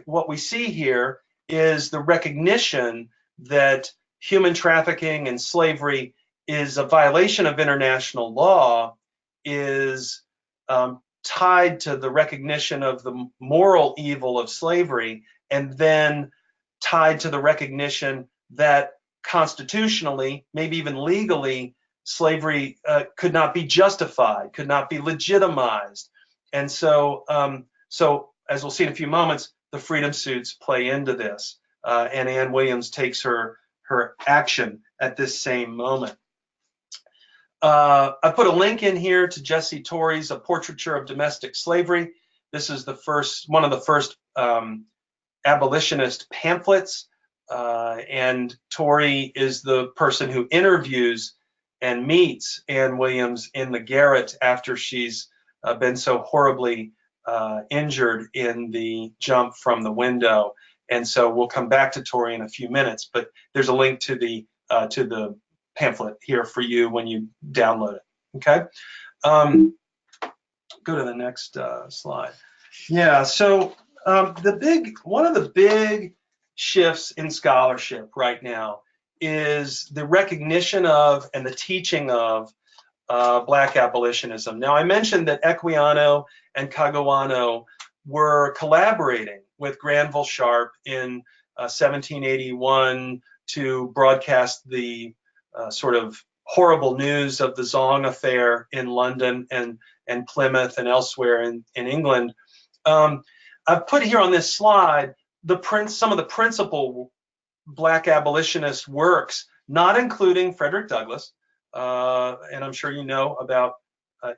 what we see here is the recognition that human trafficking and slavery is a violation of international law, is tied to the recognition of the moral evil of slavery, and then tied to the recognition that constitutionally, maybe even legally, slavery could not be justified, could not be legitimized. And so, as we'll see in a few moments, the freedom suits play into this. And Ann Williams takes her action at this same moment. I put a link in here to Jesse Torrey's A Portraiture of Domestic Slavery. This is one of the first abolitionist pamphlets, and Torrey is the person who interviews and meets Ann Williams in the garret after she's been so horribly injured in the jump from the window. And so we'll come back to Torrey in a few minutes, but there's a link to the pamphlet here for you when you download it. Okay, go to the next slide. Yeah, so one of the big shifts in scholarship right now is the recognition of and the teaching of Black abolitionism. Now, I mentioned that Equiano and Caguano were collaborating with Granville Sharp in 1781 to broadcast the sort of horrible news of the Zong affair in London and Plymouth and elsewhere in England. I've put here on this slide some of the principal Black abolitionist works, not including Frederick Douglass, and I'm sure you know about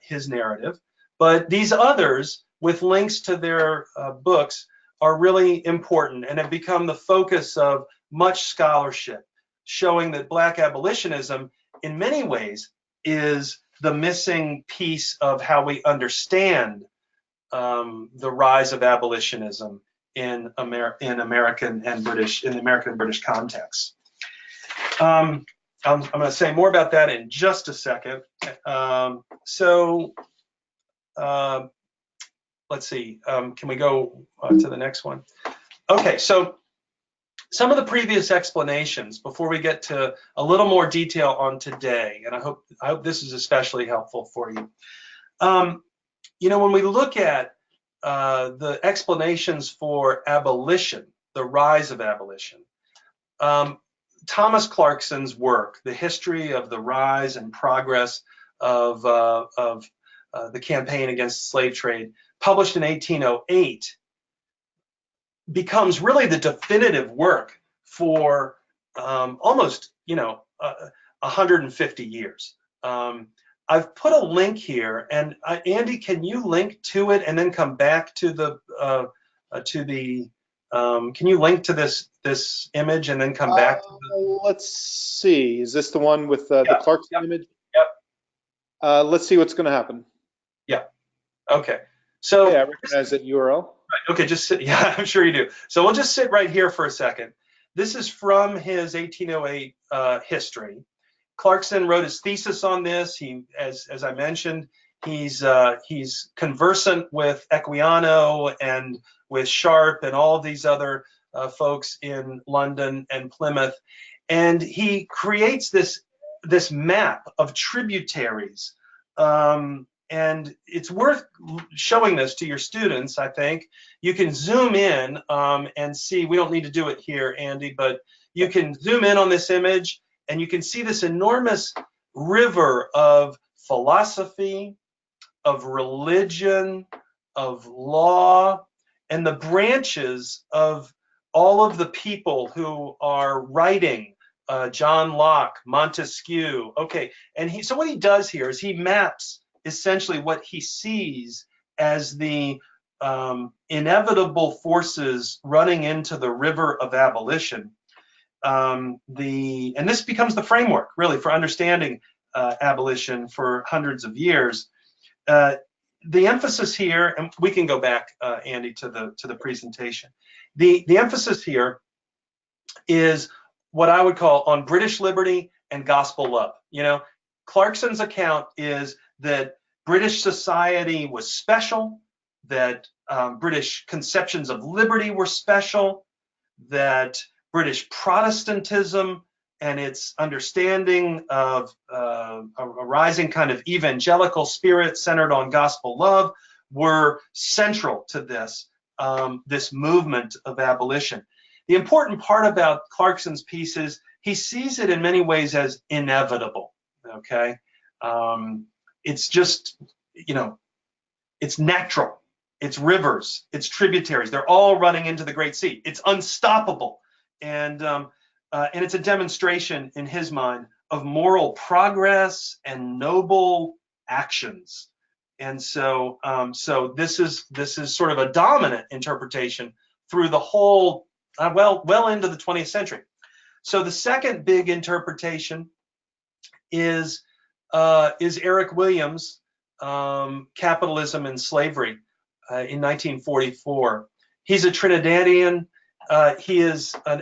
his narrative, but these others with links to their books are really important and have become the focus of much scholarship, showing that Black abolitionism in many ways is the missing piece of how we understand the rise of abolitionism in American and British contexts. I'm going to say more about that in just a second. Let's see. Can we go to the next one? Okay, so some of the previous explanations before we get to a little more detail on today, and I hope this is especially helpful for you. When we look at the explanations for abolition, the rise of abolition, Thomas Clarkson's work, The History of the Rise and Progress of the Campaign Against the Slave Trade, published in 1808, becomes really the definitive work for almost 150 years. I've put a link here, and Andy, can you link to it and then come back to the can you link to this image and then come back to the... Let's see, is this the one with the Clarkson image? Yep. Let's see what's going to happen. Yeah. Okay. So I recognize that URL. Right, okay, just sit. Yeah, I'm sure you do. So we'll just sit right here for a second. This is from his 1808 history, Clarkson wrote his thesis on this. He, as I mentioned, he's conversant with Equiano and with Sharp and all of these other folks in London and Plymouth, and he creates this map of tributaries. And it's worth showing this to your students, I think. You can zoom in and see, we don't need to do it here, Andy, but you can zoom in on this image and you can see this enormous river of philosophy, of religion, of law, and the branches of all of the people who are writing, John Locke, Montesquieu. Okay, and so what he does here is he maps essentially what he sees as the inevitable forces running into the river of abolition. And this becomes the framework, really, for understanding abolition for hundreds of years. The emphasis here, and we can go back, Andy, to the presentation. The emphasis here is what I would call on British liberty and gospel love. You know, Clarkson's account is that British society was special, that British conceptions of liberty were special, that British Protestantism and its understanding of a rising kind of evangelical spirit centered on gospel love were central to this, this movement of abolition. The important part about Clarkson's piece is he sees it in many ways as inevitable, okay? It's just, you know, it's natural, it's rivers, it's tributaries, they're all running into the Great Sea. It's unstoppable, and it's a demonstration in his mind of moral progress and noble actions. And so, so this is sort of a dominant interpretation through the whole, well into the 20th century. So the second big interpretation is Eric Williams' Capitalism and Slavery in 1944. He's a Trinidadian. He is an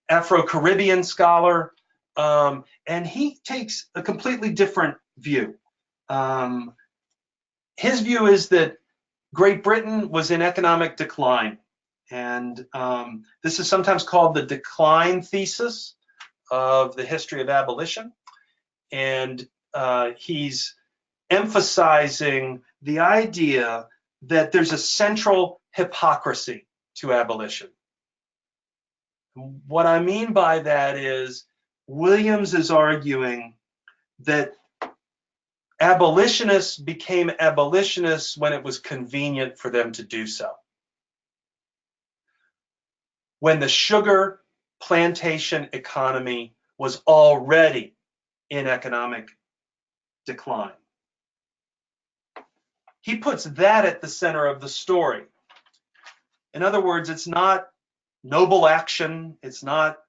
Afro-Caribbean scholar, and he takes a completely different view. His view is that Great Britain was in economic decline, and this is sometimes called the decline thesis of the history of abolition, and he's emphasizing the idea that there's a central hypocrisy to abolition. What I mean by that is Williams is arguing that abolitionists became abolitionists when it was convenient for them to do so. When the sugar plantation economy was already in economic decline. He puts that at the center of the story. In other words, it's not noble action, it's not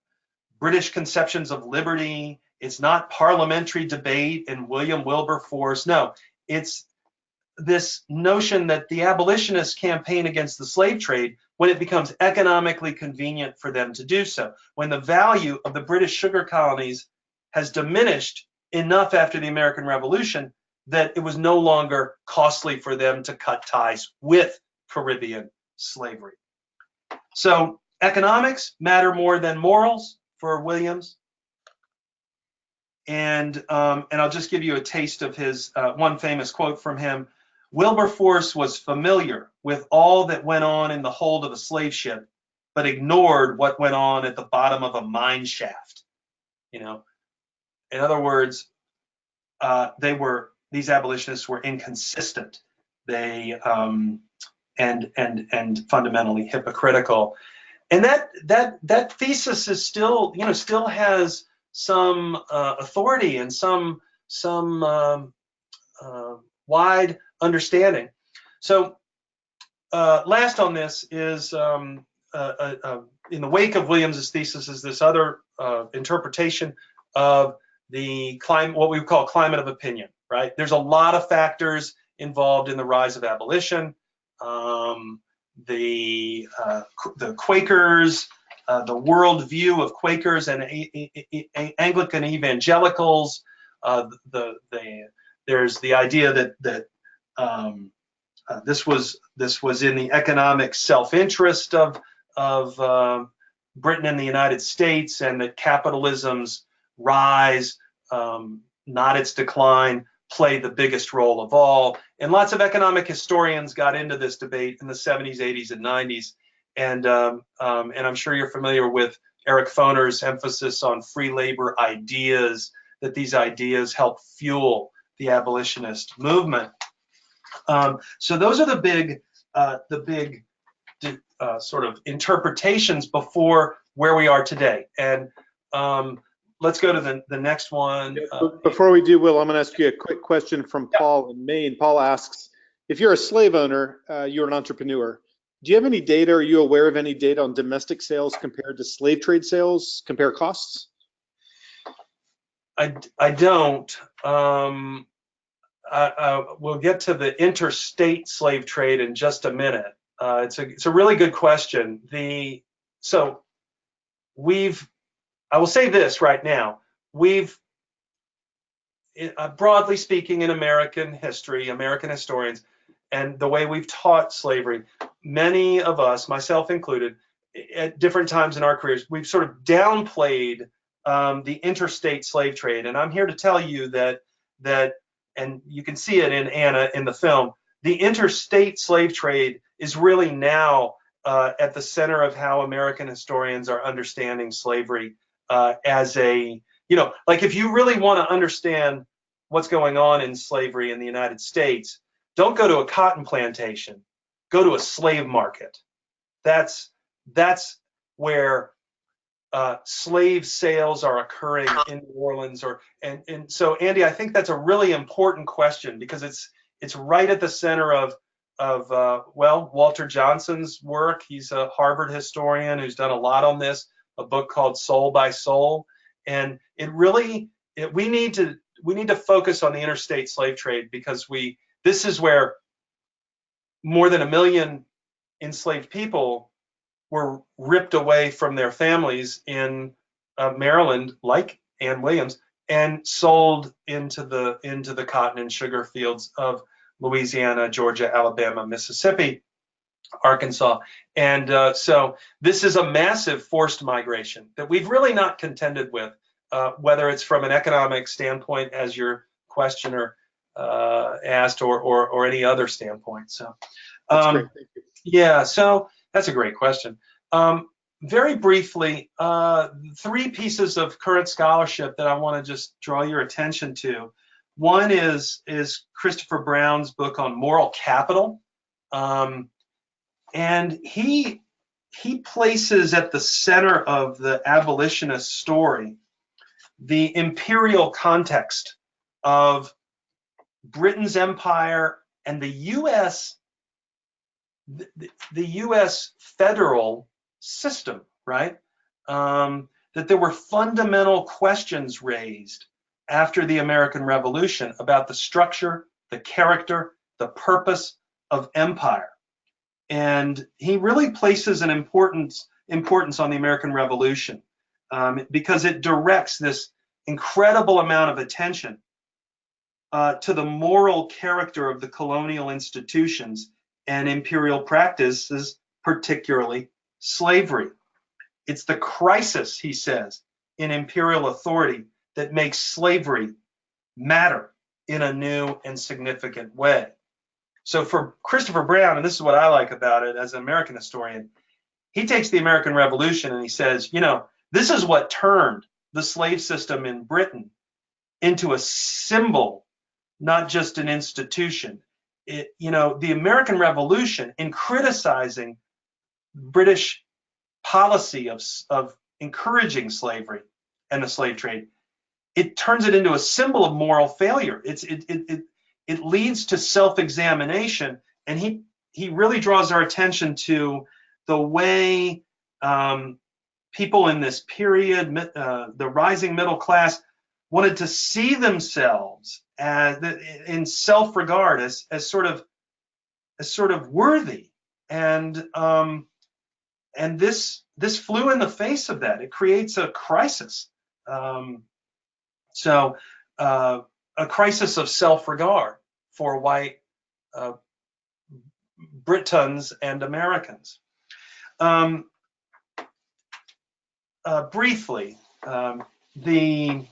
British conceptions of liberty, it's not parliamentary debate and William Wilberforce. No, it's this notion that the abolitionists campaign against the slave trade when it becomes economically convenient for them to do so, when the value of the British sugar colonies has diminished enough after the American Revolution that it was no longer costly for them to cut ties with Caribbean slavery. So economics matter more than morals for Williams. And I'll just give you a taste of his one famous quote from him. Wilberforce was familiar with all that went on in the hold of a slave ship, but ignored what went on at the bottom of a mine shaft. You know, in other words, these abolitionists were inconsistent. They and fundamentally hypocritical. And that thesis is still, you know, still has some authority and some wide understanding. So last on this is in the wake of Williams's thesis is this other interpretation of the climate, what we would call climate of opinion, right? There's a lot of factors involved in the rise of abolition. The Quakers the worldview of Quakers and Anglican evangelicals. There's the idea that this was in the economic self-interest of Britain and the United States, and that capitalism's rise, not its decline, played the biggest role of all. And lots of economic historians got into this debate in the 70s, 80s, and 90s. And I'm sure you're familiar with Eric Foner's emphasis on free labor ideas, that these ideas help fuel the abolitionist movement. So those are the big sort of interpretations before where we are today. And let's go to the next one. Before we do, Will, I'm going to ask you a quick question from Paul in Maine. Paul asks, if you're a slave owner, you're an entrepreneur. Do you have any data? Are you aware of any data on domestic sales compared to slave trade sales? Compare costs? I don't. We'll get to the interstate slave trade in just a minute. It's a really good question. I will say this right now. Broadly speaking, in American history, American historians, and the way we've taught slavery, many of us, myself included, at different times in our careers, we've sort of downplayed the interstate slave trade. And I'm here to tell you that, and you can see it in Anna in the film, the interstate slave trade is really now at the center of how American historians are understanding slavery as a, like if you really want to understand what's going on in slavery in the United States, don't go to a cotton plantation, go to a slave market. That's where slave sales are occurring in New Orleans, and so Andy, I think that's a really important question because it's right at the center of Walter Johnson's work. He's a Harvard historian who's done a lot on this, a book called Soul by Soul, and we need to focus on the interstate slave trade because this is where more than 1 million enslaved people were ripped away from their families in Maryland, like Ann Williams, and sold into the cotton and sugar fields of Louisiana, Georgia, Alabama, Mississippi, Arkansas. And so this is a massive forced migration that we've really not contended with, whether it's from an economic standpoint, as your questioner asked, or any other standpoint. So, that's great. Thank you. Yeah, so that's a great question. Very briefly, 3 pieces of current scholarship that I want to just draw your attention to. One is Christopher Brown's book on moral capital, and he places at the center of the abolitionist story the imperial context of Britain's empire and the U.S. the U.S. federal system, right? That there were fundamental questions raised after the American Revolution about the structure, the character, the purpose of empire. And he really places an importance on the American Revolution because it directs this incredible amount of attention to the moral character of the colonial institutions and imperial practices, particularly slavery. It's the crisis, he says, in imperial authority that makes slavery matter in a new and significant way. So for Christopher Brown, and this is what I like about it as an American historian, he takes the American Revolution and he says, this is what turned the slave system in Britain into a symbol, not just an institution. The American Revolution, in criticizing British policy of encouraging slavery and the slave trade, it turns it into a symbol of moral failure. It leads to self-examination, and he really draws our attention to the way people in this period, the rising middle class, wanted to see themselves in self-regard as sort of worthy, and this this flew in the face of that. It creates a crisis. A crisis of self-regard for white Britons and Americans. Briefly, the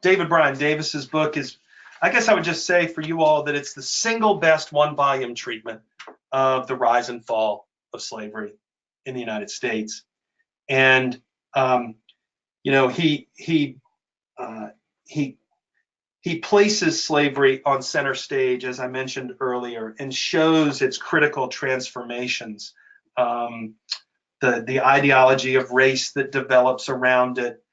David Bryan Davis's book is, I guess I would just say for you all that it's the single best one-volume treatment of the rise and fall of slavery in the United States. And you know, he places slavery on center stage, as I mentioned earlier, and shows its critical transformations, the ideology of race that develops around it.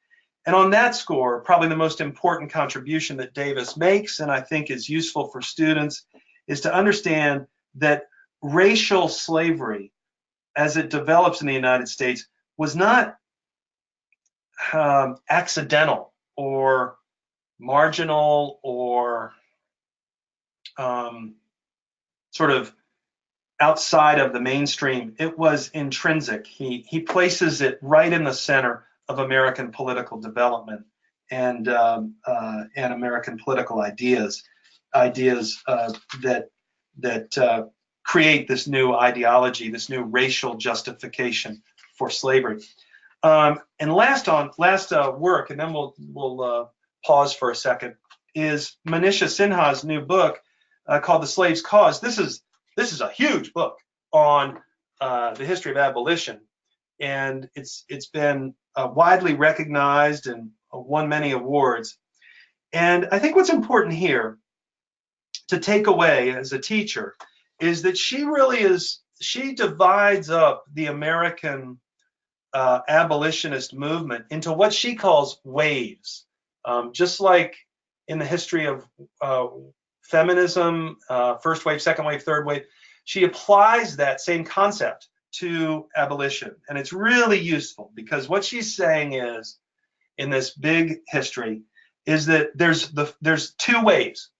And on that score, probably the most important contribution that Davis makes, and I think is useful for students, is to understand that racial slavery, as it develops in the United States, was not accidental or marginal or sort of outside of the mainstream. It was intrinsic. He places it right in the center of American political development and American political ideas that create this new ideology, this new racial justification for slavery. And last work, and then we'll pause for a second, is Manisha Sinha's new book called The Slave's Cause. This is a huge book on the history of abolition, and it's been widely recognized and won many awards. And I think what's important here to take away as a teacher is that she divides up the American abolitionist movement into what she calls waves. Just like in the history of feminism, first wave, second wave, third wave, she applies that same concept to abolition. And it's really useful because what she's saying is, in this big history, is that there's two waves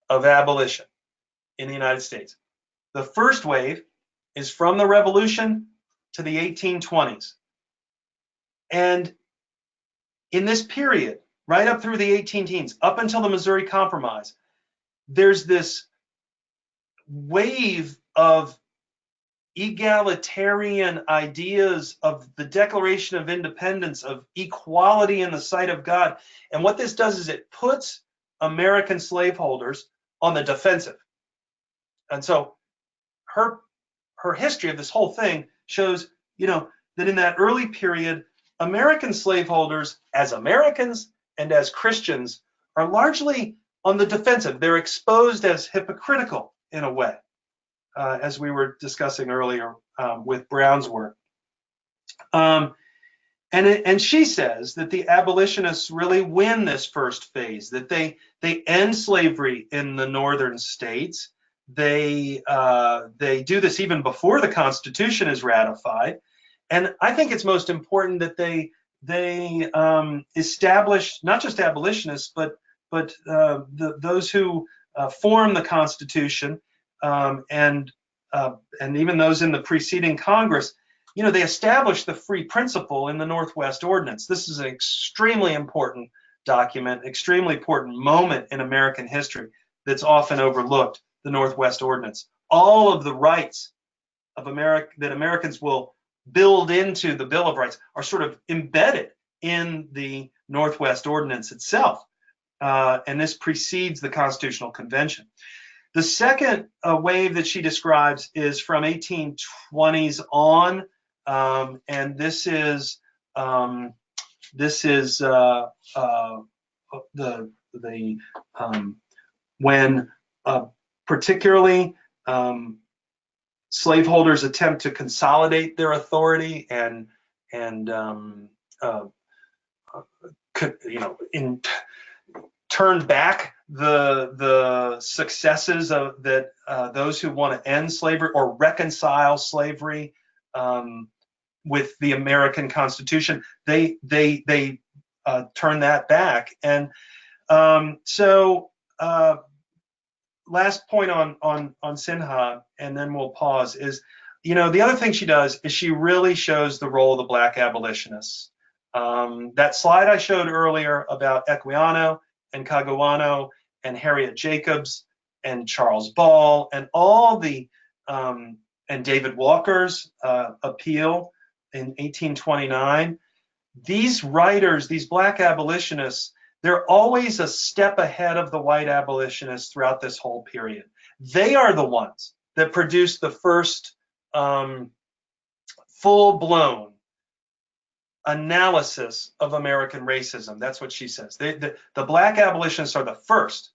of abolition in the United States. The first wave is from the Revolution to the 1820s. And in this period, right up through the 18 teens, up until the Missouri Compromise, there's this wave of egalitarian ideas of the Declaration of Independence, of equality in the sight of God. And what this does is it puts American slaveholders on the defensive. And so her history of this whole thing shows, that in that early period, American slaveholders, as Americans and as Christians, are largely on the defensive. They're exposed as hypocritical in a way, as we were discussing earlier with Brown's work. And she says that the abolitionists really win this first phase, that they end slavery in the northern states. They do this even before the Constitution is ratified. And I think it's most important that they establish not just abolitionists, but those who form the Constitution, and even those in the preceding Congress, they established the free principle in the Northwest Ordinance. This is an extremely important document, extremely important moment in American history that's often overlooked, the Northwest Ordinance. All of the rights of that Americans will build into the Bill of Rights are sort of embedded in the Northwest Ordinance itself. And this precedes the Constitutional Convention. The second wave that she describes is from 1820s on, and this is when particularly slaveholders attempt to consolidate their authority and turn back the successes of that those who want to end slavery or reconcile slavery with the American Constitution. They turn that back. And so last point on Sinha, and then we'll pause, is the other thing she does is she really shows the role of the Black abolitionists. That slide I showed earlier about Equiano and Caguano and Harriet Jacobs and Charles Ball and all the and David Walker's appeal in 1829. These writers, these Black abolitionists, they're always a step ahead of the white abolitionists throughout this whole period. They are the ones that produced the first full-blown analysis of American racism. That's what she says. The Black abolitionists are the first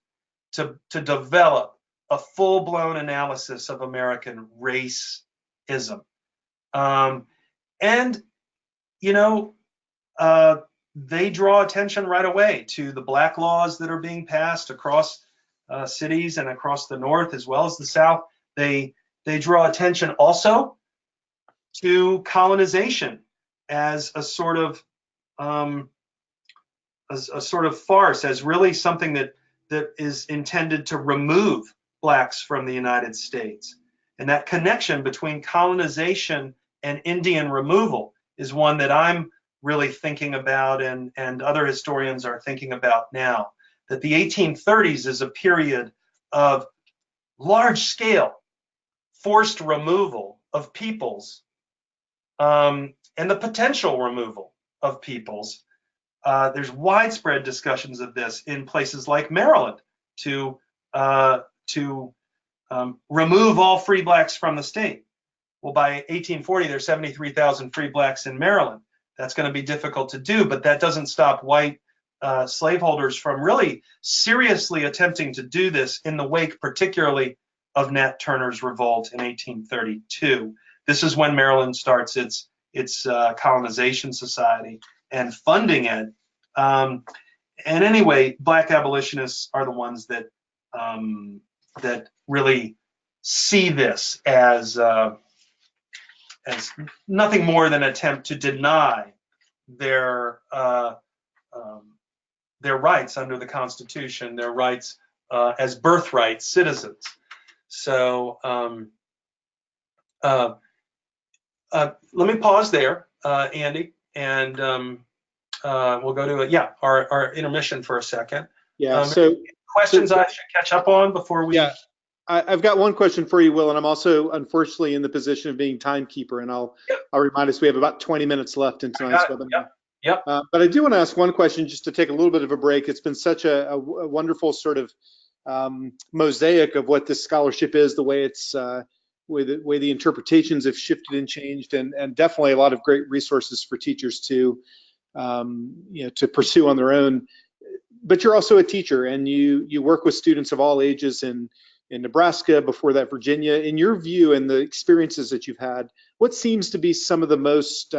to develop a full-blown analysis of American racism. And, they draw attention right away to the Black laws that are being passed across cities and across the North as well as the South. They draw attention also to colonization as a sort of farce, as really something that is intended to remove Blacks from the United States. And that connection between colonization and Indian removal is one that I'm really thinking about, and other historians are thinking about now. That the 1830s is a period of large-scale forced removal of peoples, and the potential removal of peoples. There's widespread discussions of this in places like Maryland to remove all free Blacks from the state. Well, by 1840, there's 73,000 free Blacks in Maryland. That's going to be difficult to do, but that doesn't stop white slaveholders from really seriously attempting to do this in the wake, particularly of Nat Turner's revolt in 1832. This is when Maryland starts its colonization society and funding it. And anyway, Black abolitionists are the ones that really see this as nothing more than an attempt to deny their rights under the Constitution, their rights as birthright citizens. So let me pause there, Andy, and we'll go to our intermission for a second. Yeah. Questions I should catch up on before we. Yeah. I've got one question for you, Will, and I'm also unfortunately in the position of being timekeeper, and I'll remind us we have about 20 minutes left in tonight's webinar. Yep. But I do want to ask one question just to take a little bit of a break. It's been such a wonderful sort of mosaic of what this scholarship is, the way it's way the interpretations have shifted and changed, and definitely a lot of great resources for teachers to to pursue on their own. But you're also a teacher, and you work with students of all ages in Nebraska, before that Virginia. In your view and the experiences that you've had, what seems to be some of the most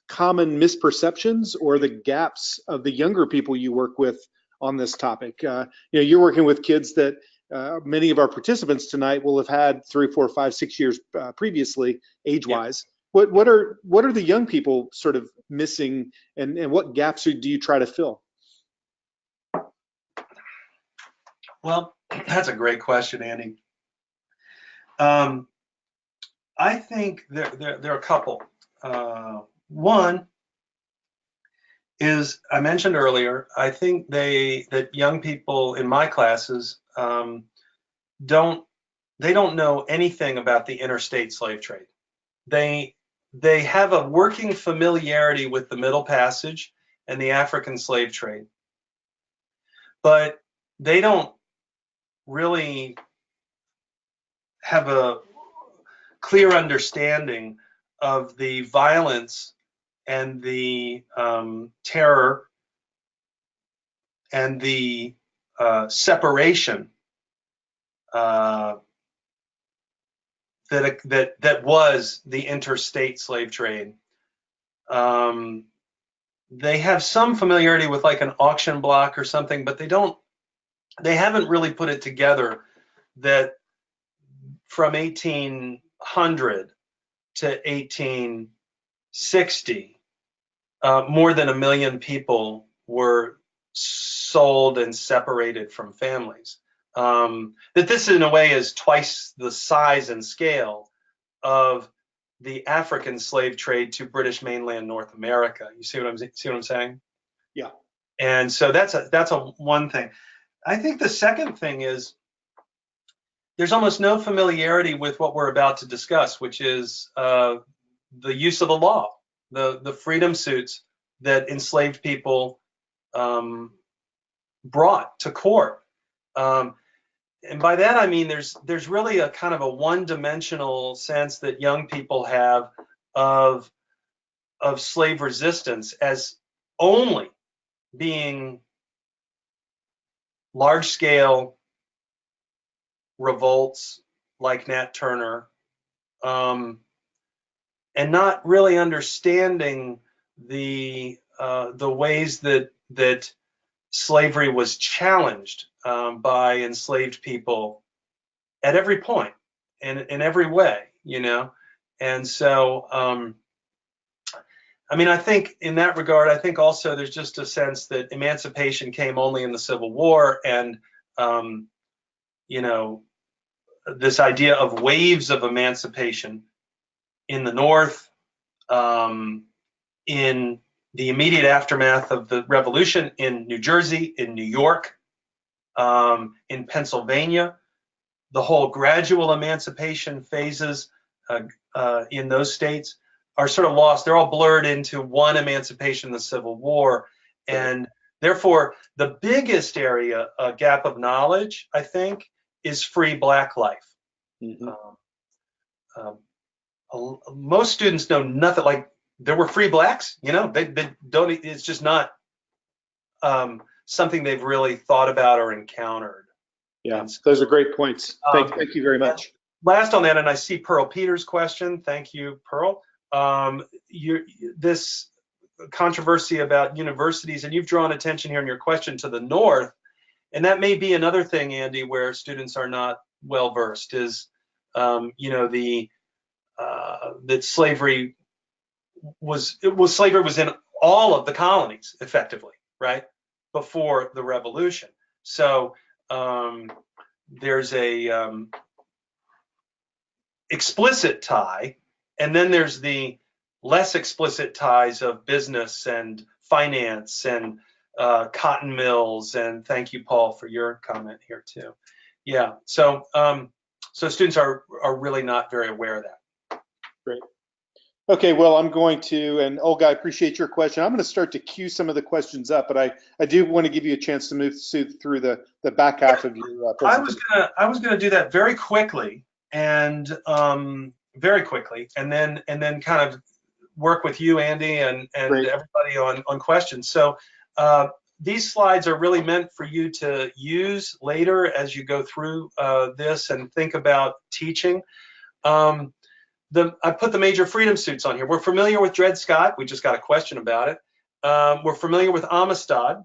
common misperceptions or the gaps of the younger people you work with on this topic? You're working with kids that many of our participants tonight will have had 3, 4, 5, 6 years previously, age-wise. Yeah. What are the young people sort of missing, and what gaps do you try to fill? Well, that's a great question, Andy. I think there are a couple. One is, I mentioned earlier, I think that young people in my classes don't know anything about the interstate slave trade. They have a working familiarity with the Middle Passage and the African slave trade, but they don't really have a clear understanding of the violence and the terror and the separation that was the interstate slave trade. They have some familiarity with like an auction block or something, but they haven't really put it together that from 1800 to 1860, more than 1 million people were sold and separated from families. That this in a way is twice the size and scale of the African slave trade to British mainland North America. You see what I'm saying? Yeah. And so that's a one thing. I think the second thing is there's almost no familiarity with what we're about to discuss, which is the use of the law, the freedom suits that enslaved people brought to court. And by that I mean there's really a kind of a one-dimensional sense that young people have of slave resistance as only being large-scale revolts like Nat Turner, and not really understanding the ways that slavery was challenged by enslaved people at every point and in every way, you know. And so I mean, I think in that regard, I think also there's just a sense that emancipation came only in the Civil War, and you know, this idea of waves of emancipation in the North, in the immediate aftermath of the Revolution in New Jersey, in New York, in Pennsylvania, the whole gradual emancipation phases in those states are sort of lost. They're all blurred into one emancipation in the Civil War. And therefore, the biggest area, gap of knowledge, I think, is free Black life. Mm-hmm. Most students know nothing. Like, there were free Blacks, you know, they don't, it's just not something they've really thought about or encountered. Yeah, those are great points. Thank you very much. Last on that, and I see Pearl Peters' question. Thank you, Pearl. This controversy about universities, and you've drawn attention here in your question to the North, and that may be another thing, Andy, where students are not well versed, is you know, that slavery was in all of the colonies effectively, right, before the Revolution. So there's a explicit tie, and then there's the less explicit ties of business and finance and cotton mills. And thank you, Paul, for your comment here too. Yeah, so so students are really not very aware of that. Great. Okay, well, I'm going to, and Olga, I appreciate your question. I'm going to start to queue some of the questions up, but I do want to give you a chance to move through the back half of your presentation. I was gonna do that very quickly, and then kind of work with you, Andy, and everybody on questions. So these slides are really meant for you to use later as you go through this and think about teaching. I put the major freedom suits on here. We're familiar with Dred Scott. We just got a question about it. We're familiar with Amistad.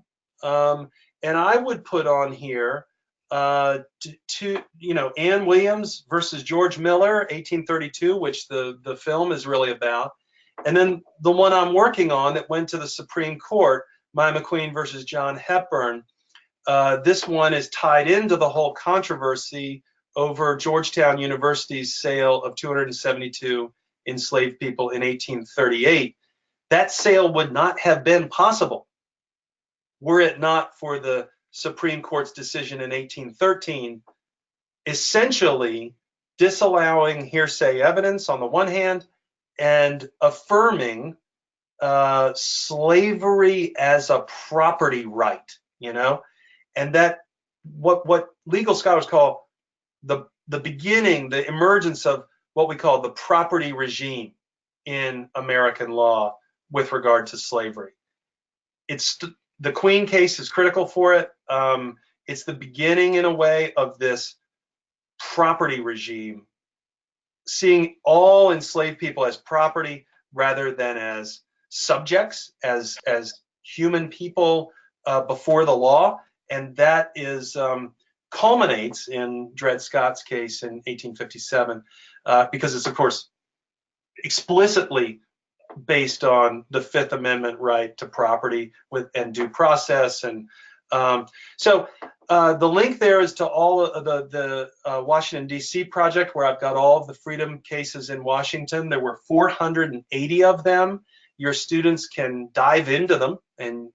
And I would put on here, you know, Ann Williams versus George Miller, 1832, which the film is really about. And then the one I'm working on that went to the Supreme Court, Maya McQueen versus John Hepburn. This one is tied into the whole controversy over Georgetown University's sale of 272 enslaved people in 1838. That sale would not have been possible were it not for the Supreme Court's decision in 1813, essentially disallowing hearsay evidence on the one hand and affirming slavery as a property right, you know, and that what legal scholars call the beginning, the emergence of what we call the property regime in American law with regard to slavery. It's the Queen case is critical for it. It's the beginning, in a way, of this property regime, seeing all enslaved people as property rather than as subjects, as human people before the law, and that is culminates in Dred Scott's case in 1857, because it's, of course, explicitly based on the Fifth Amendment right to property and due process and So the link there is to all of the Washington D.C. project, where I've got all of the freedom cases in Washington. There were 480 of them. Your students can dive into them and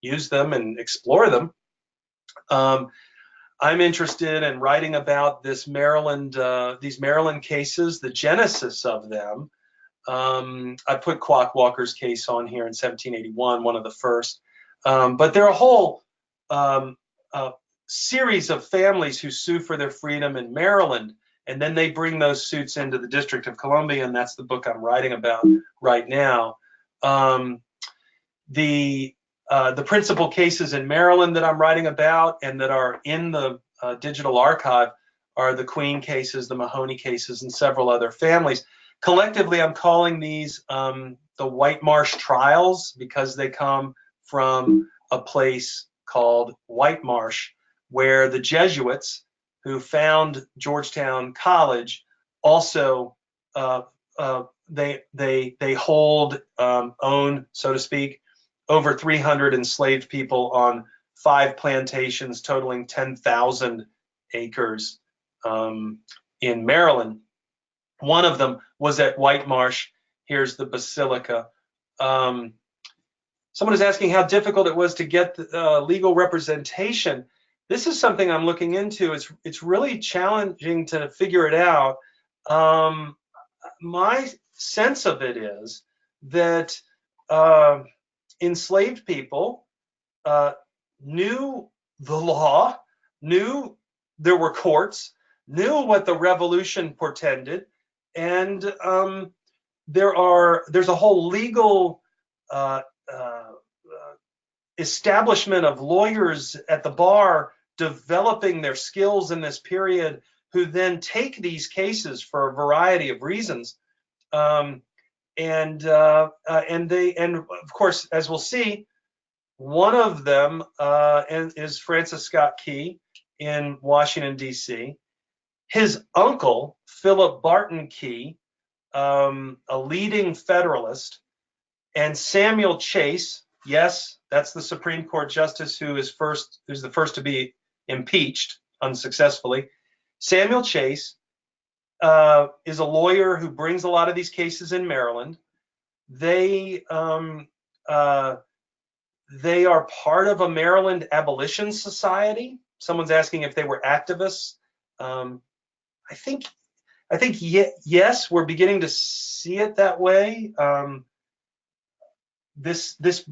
use them and explore them. I'm interested in writing about this Maryland, these Maryland cases, the genesis of them. I put Quock Walker's case on here in 1781, one of the first. But there are a whole series of families who sue for their freedom in Maryland, and then they bring those suits into the District of Columbia, and that's the book I'm writing about right now. The principal cases in Maryland that I'm writing about and that are in the digital archive are the Queen cases, the Mahoney cases, and several other families. Collectively, I'm calling these the White Marsh trials, because they come from a place called White Marsh, where the Jesuits who found Georgetown College also they hold, own, so to speak, over 300 enslaved people on 5 plantations totaling 10,000 acres in Maryland. One of them was at White Marsh. Here's the Basilica. Someone is asking how difficult it was to get legal representation. This is something I'm looking into. It's really challenging to figure it out. My sense of it is that enslaved people knew the law, knew there were courts, knew what the revolution portended, and there's a whole legal establishment of lawyers at the bar developing their skills in this period, who then take these cases for a variety of reasons, and of course, as we'll see, one of them is Francis Scott Key in Washington D.C. His uncle, Philip Barton Key, a leading Federalist, and Samuel Chase, yes, that's the Supreme Court justice who's the first to be impeached unsuccessfully. Samuel Chase is a lawyer who brings a lot of these cases in Maryland. They are part of a Maryland Abolition Society. Someone's asking if they were activists. I think yes, we're beginning to see it that way. This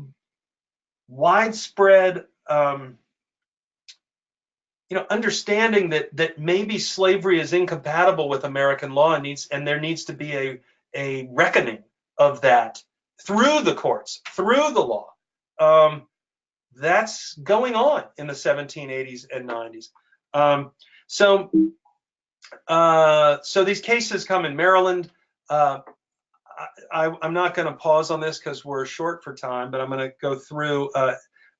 widespread understanding that maybe slavery is incompatible with American law, and there needs to be a reckoning of that through the courts, through the law. That's going on in the 1780s and 90s. So these cases come in Maryland. I'm not going to pause on this because we're short for time, but I'm going to go through,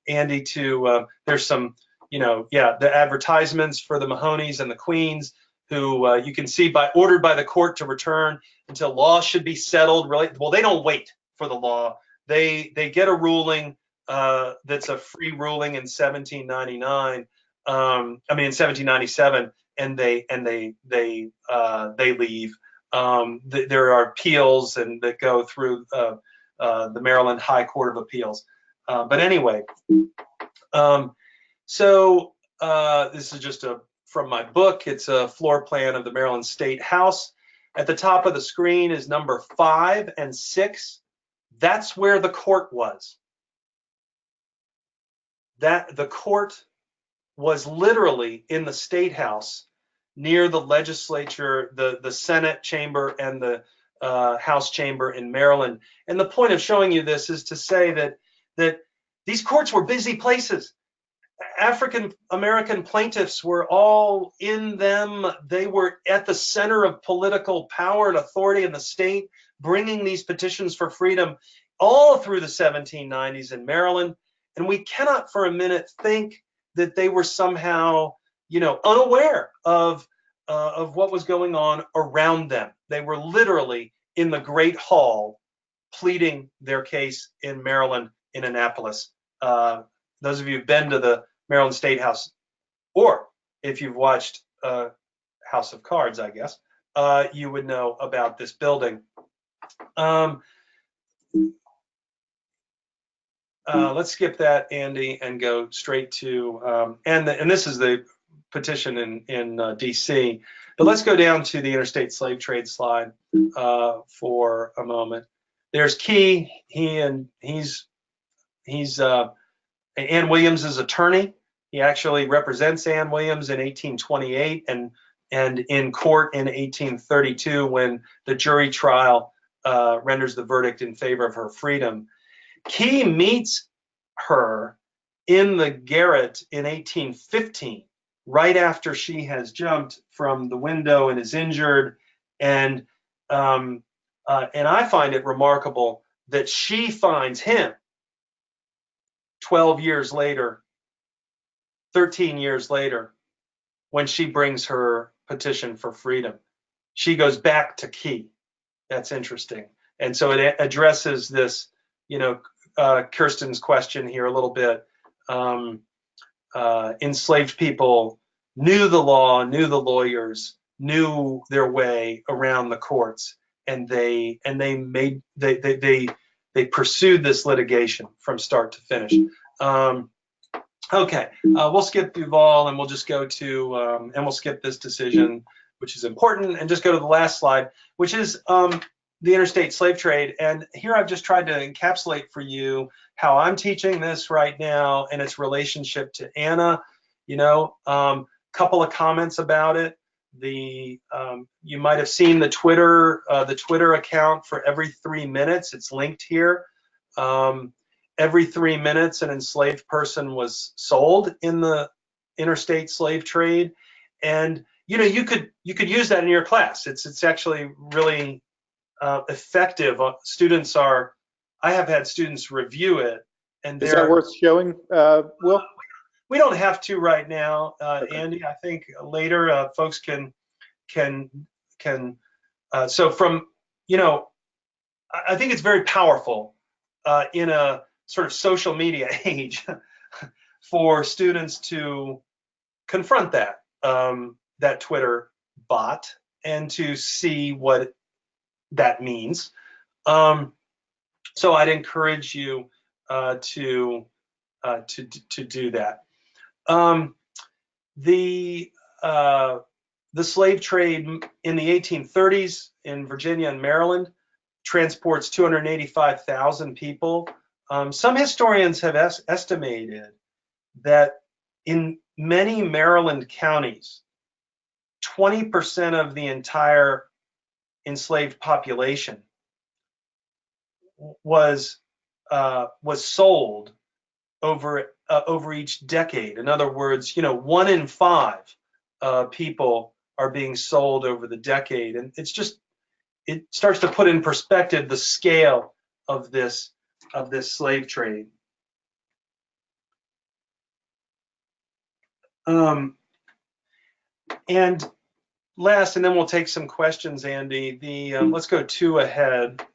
Andy, to there's some, the advertisements for the Mahoneys and the Queens, who you can see ordered by the court to return until law should be settled. Well, they don't wait for the law. They get a ruling that's a free ruling in 1799. In 1797, and they leave. There are appeals and that go through the Maryland High Court of Appeals. But anyway, this is just from my book. It's a floor plan of the Maryland State House. At the top of the screen is number 5 and 6. That's where the court was. The court was literally in the State House, near the legislature, the Senate chamber, and the House chamber in Maryland. And the point of showing you this is to say that these courts were busy places. African American plaintiffs were all in them. They were at the center of political power and authority in the state, bringing these petitions for freedom all through the 1790s in Maryland. And we cannot for a minute think that they were somehow, unaware of what was going on around them. They were literally in the Great Hall pleading their case in Maryland, in Annapolis. Those of you who've been to the Maryland State House, or if you've watched House of Cards, I guess, you would know about this building. Let's skip that, Andy, and go straight to, and this is the petition in D.C. But let's go down to the interstate slave trade slide for a moment. There's Key. He's Ann Williams' attorney. He actually represents Ann Williams in 1828 and in court in 1832 when the jury trial renders the verdict in favor of her freedom. Key meets her in the garret in 1815, right after she has jumped from the window and is injured. And I find it remarkable that she finds him 12 years later, 13 years later, when she brings her petition for freedom. She goes back to Key. That's interesting. And so it addresses this, Kirsten's question here a little bit. Enslaved people knew the law, knew the lawyers, knew their way around the courts, and they pursued this litigation from start to finish. Okay, we'll skip Duval and we'll just go to and we'll skip this decision, which is important, and just go to the last slide, which is the interstate slave trade. And here I've just tried to encapsulate for you how I'm teaching this right now and its relationship to Anna. Couple of comments about it. You might have seen the Twitter account for every 3 minutes. It's linked here. Every 3 minutes, an enslaved person was sold in the interstate slave trade, and you could use that in your class. It's actually really effective. I have had students review it, and is that worth showing, Will? We don't have to right now, Andy. I think later folks can. So from I think it's very powerful in a sort of social media age for students to confront that Twitter bot and to see what that means. So I'd encourage you to do that. The slave trade in the 1830s in Virginia and Maryland transports 285,000 people. Some historians have estimated that in many Maryland counties, 20% of the entire enslaved population was sold over each decade. In other words, 1 in 5 people are being sold over the decade, and it starts to put in perspective the scale of this slave trade. And last, and then we'll take some questions, Andy. Let's go 2 ahead.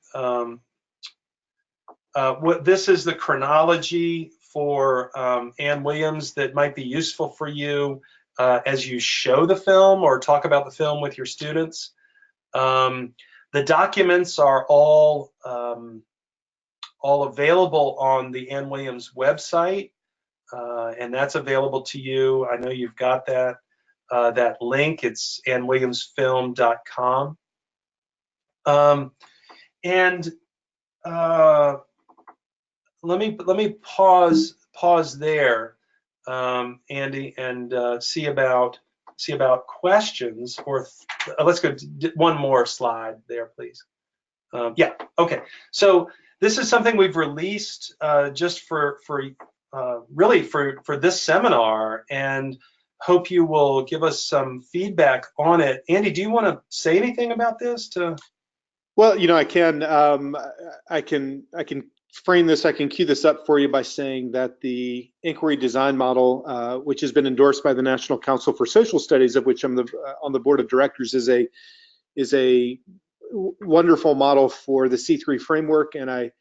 This is the chronology for Ann Williams that might be useful for you as you show the film or talk about the film with your students. The documents are all available on the Ann Williams website, and that's available to you. I know you've got that link. It's annwilliamsfilm.com. Let me pause there, Andy, and see about questions. Or let's go one more slide there, please. Yeah. Okay. So this is something we've released just for this seminar, and hope you will give us some feedback on it. Andy, do you want to say anything about this? Well, I can frame this. I can cue this up for you by saying that the inquiry design model, which has been endorsed by the National Council for Social Studies, of which I'm on the board of directors, is a wonderful model for the C3 framework, and I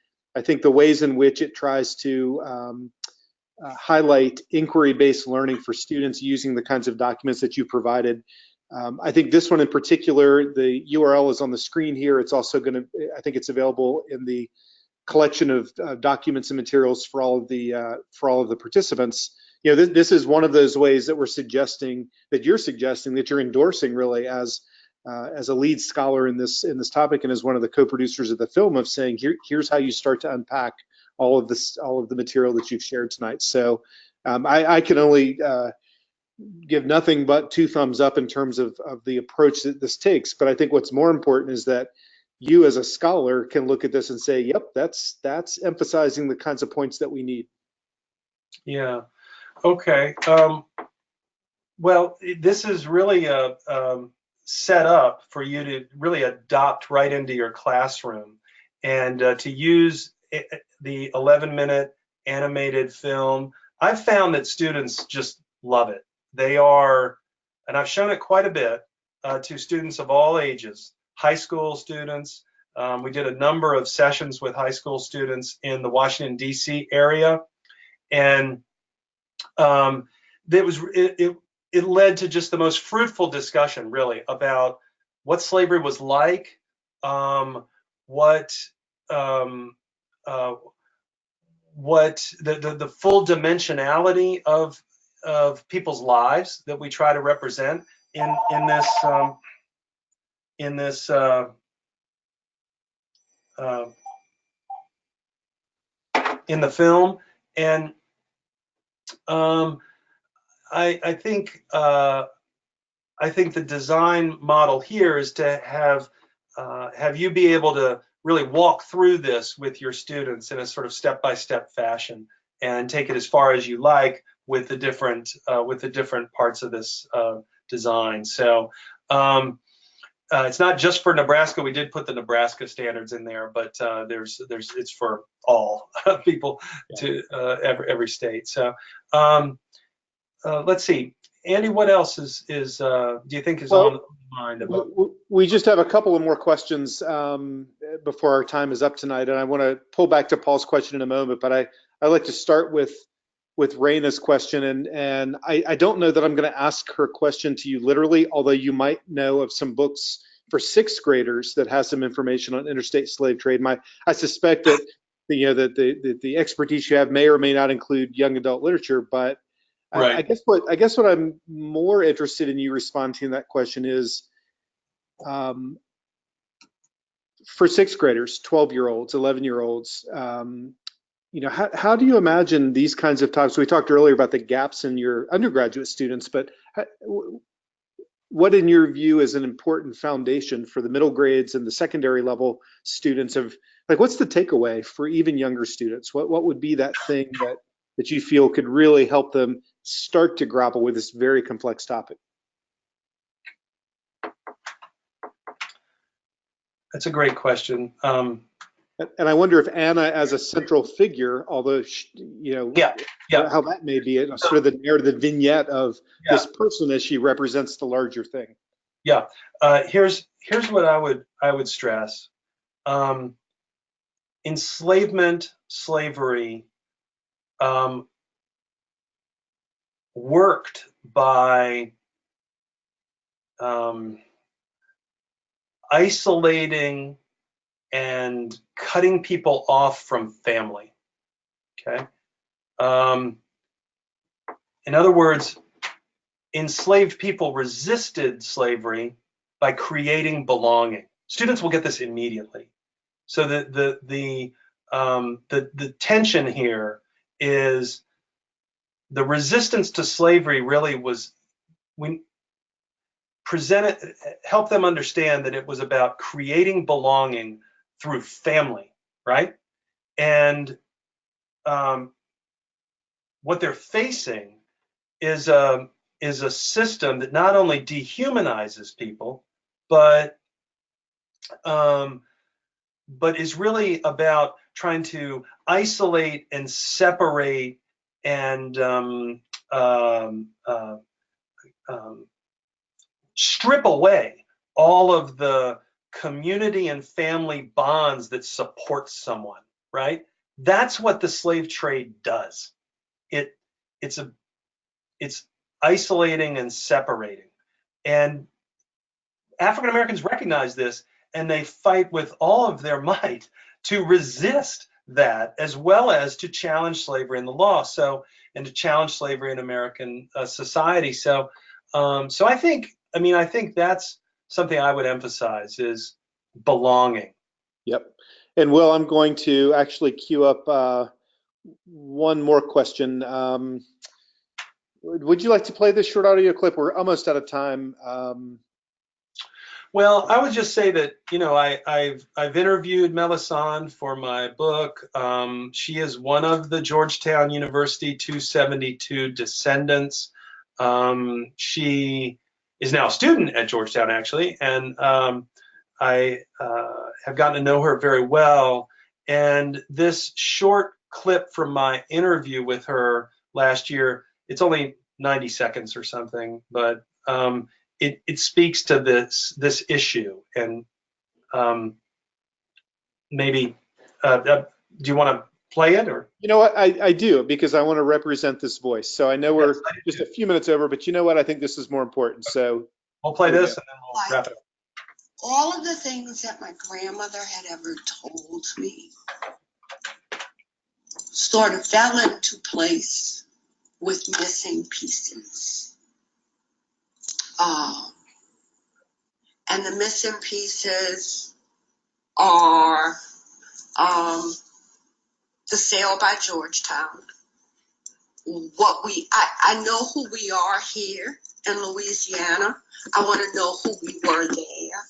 think the ways in which it tries to highlight inquiry-based learning for students using the kinds of documents that you provided. I think this one in particular, the URL is on the screen here. It's also going to, I think it's available in the collection of documents and materials for all of the participants. You know, this is one of those ways that we're suggesting, that you're endorsing really as a lead scholar in this topic, and as one of the co-producers of the film, of saying here's how you start to unpack all of the material that you've shared tonight. So I can only give nothing but 2 thumbs up in terms of the approach that this takes. But I think what's more important is that you as a scholar can look at this and say, yep, that's emphasizing the kinds of points that we need. Yeah. Okay. Well, this is really a set up for you to really adopt right into your classroom, and to use the 11-minute animated film. I've found that students just love it. They are, and I've shown it quite a bit to students of all ages, high school students. We did a number of sessions with high school students in the Washington D.C. area, and it led to just the most fruitful discussion, really, about what slavery was like, what the full dimensionality of people's lives that we try to represent in the film. And I think the design model here is to have you be able to really walk through this with your students in a sort of step-by-step fashion, and take it as far as you like with the different parts of this design. So it's not just for Nebraska. We did put the Nebraska standards in there, but it's for all people, to every state. So let's see, Andy, what else do you think is on mind about? We just have a couple of more questions before our time is up tonight, and I want to pull back to Paul's question in a moment, but I'd like to start with Raina's question, and I don't know that I'm going to ask her question to you literally, although you might know of some books for 6th graders that has some information on interstate slave trade. I suspect that the expertise you have may or may not include young adult literature, but right. I guess what I'm more interested in you responding to that question is, for 6th graders, 12-year-olds, 11-year-olds, how do you imagine these kinds of topics? We talked earlier about the gaps in your undergraduate students, but what in your view is an important foundation for the middle grades and the secondary level students of, like, what's the takeaway for even younger students? What would be that thing that you feel could really help them start to grapple with this very complex topic? That's a great question. And I wonder if Anna, as a central figure, although how that may be sort of the narrative, the vignette of this person as she represents the larger thing. Yeah. Here's what I would stress. Enslavement, slavery, worked by isolating and cutting people off from family. Okay. In other words, enslaved people resisted slavery by creating belonging. Students will get this immediately. So the tension here is the resistance to slavery really was help them understand that it was about creating belonging through family, right? And what they're facing is a system that not only dehumanizes people, but is really about trying to isolate and separate and strip away all of the community and family bonds that support someone, right? That's what the slave trade does. it's isolating and separating. And African Americans recognize this, and they fight with all of their might to resist that, as well as to challenge slavery in the law. And to challenge slavery in American society. So I think that's something I would emphasize is belonging. Yep. And Will, I'm going to actually queue up one more question. Would you like to play this short audio clip? We're almost out of time. Well, I would just say that, I've interviewed Melisande for my book. She is one of the Georgetown University 272 descendants. She is now a student at Georgetown, actually, and I have gotten to know her very well. And this short clip from my interview with her last year, it's only 90 seconds or something, but it speaks to this issue. And maybe, do you want to play it? Or you know what, I do, because I want to represent this voice. So I know we're just a few minutes over, but you know what, I think this is more important. So we'll play this and then we'll wrap it up. All of the things that my grandmother had ever told me sort of fell into place with missing pieces. And the missing pieces are the sale by Georgetown. I know who we are here in Louisiana. I want to know who we were there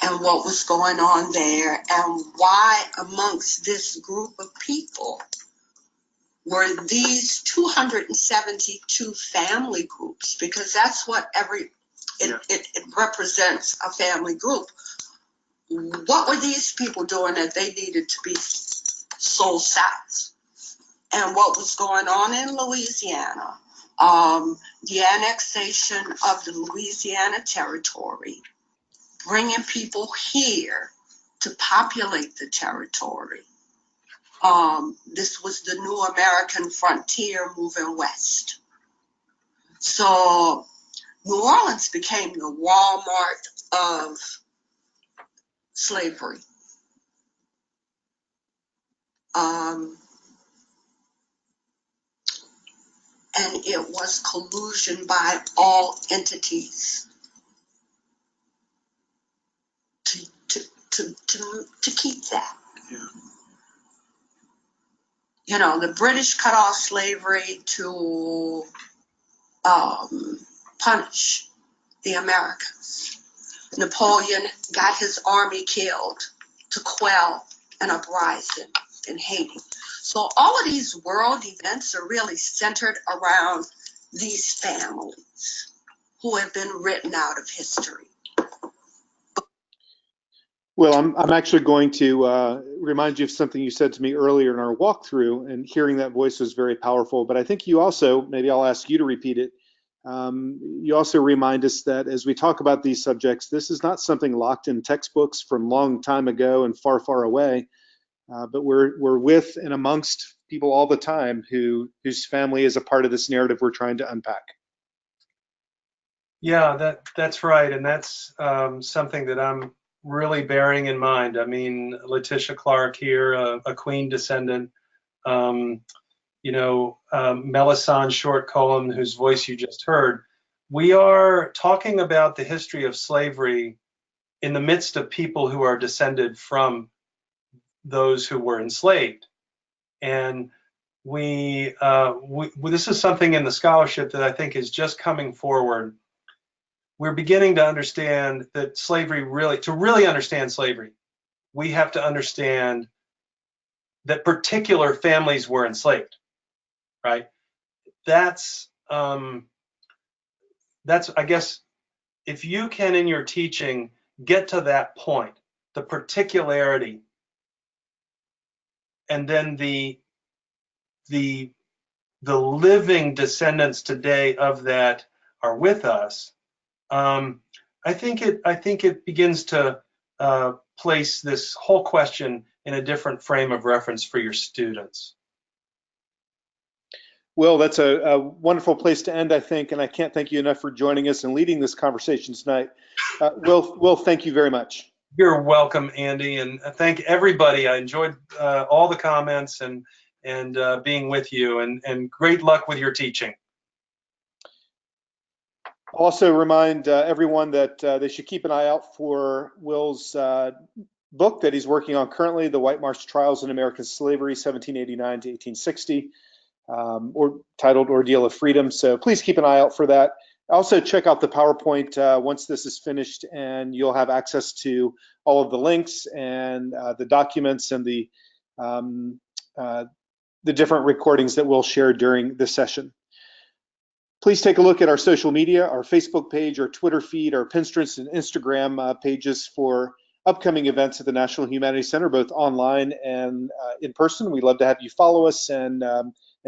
and what was going on there, and why amongst this group of people were these 272 family groups, because that's what it represents, a family group. What were these people doing that they needed to be sold south? And what was going on in Louisiana? The annexation of the Louisiana territory, bringing people here to populate the territory. This was the new American frontier moving west. So New Orleans became the Walmart of slavery. And it was collusion by all entities to keep that. Yeah. You know, the British cut off slavery to punish the Americans. Napoleon got his army killed to quell an uprising in Haiti. So all of these world events are really centered around these families who have been written out of history. Well, I'm actually going to remind you of something you said to me earlier in our walkthrough, and hearing that voice was very powerful. But I think you also, maybe I'll ask you to repeat it, you also remind us that as we talk about these subjects, this is not something locked in textbooks from long time ago and far, far away, but we're with and amongst people all the time whose family is a part of this narrative we're trying to unpack. Yeah, that's right, and that's something that I'm really bearing in mind. I mean, Letitia Clark here, a Queen descendant, Melisande Short-Cullum, whose voice you just heard. We are talking about the history of slavery in the midst of people who are descended from those who were enslaved. And this is something in the scholarship that I think is just coming forward. We're beginning to understand that to really understand slavery, we have to understand that particular families were enslaved, right? That's I guess, if you can in your teaching get to that point, the particularity, and then the living descendants today of that are with us, I think it begins to place this whole question in a different frame of reference for your students. Will, that's a wonderful place to end, I think, and I can't thank you enough for joining us and leading this conversation tonight. Will, thank you very much. You're welcome, Andy, and thank everybody. I enjoyed all the comments and being with you, and great luck with your teaching. Also remind everyone that they should keep an eye out for Will's book that he's working on currently, The White March Trials in American Slavery, 1789 to 1860, or titled Ordeal of Freedom. So please keep an eye out for that. Also check out the PowerPoint once this is finished, and you'll have access to all of the links and the documents and the different recordings that we'll share during this session. Please take a look at our social media, our Facebook page, our Twitter feed, our Pinterest and Instagram pages for upcoming events at the National Humanities Center, both online and in person. We'd love to have you follow us and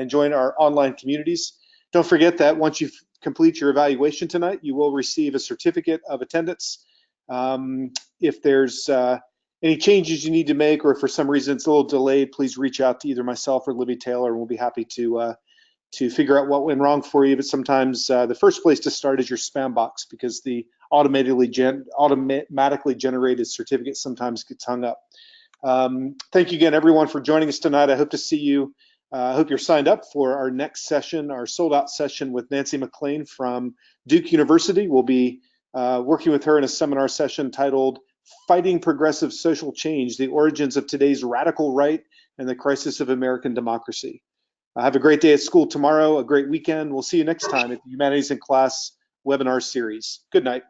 join our online communities. Don't forget that once you complete your evaluation tonight, you will receive a certificate of attendance. If there's any changes you need to make, or if for some reason it's a little delayed, please reach out to either myself or Libby Taylor, and we'll be happy to figure out what went wrong for you. But sometimes the first place to start is your spam box, because the automatically generated certificate sometimes gets hung up. Thank you again, everyone, for joining us tonight. I hope to see you. I hope you're signed up for our next session, our sold-out session with Nancy McLean from Duke University. We'll be working with her in a seminar session titled Fighting Progressive Social Change, the Origins of Today's Radical Right and the Crisis of American Democracy. Have a great day at school tomorrow, a great weekend. We'll see you next time at the Humanities in Class webinar series. Good night.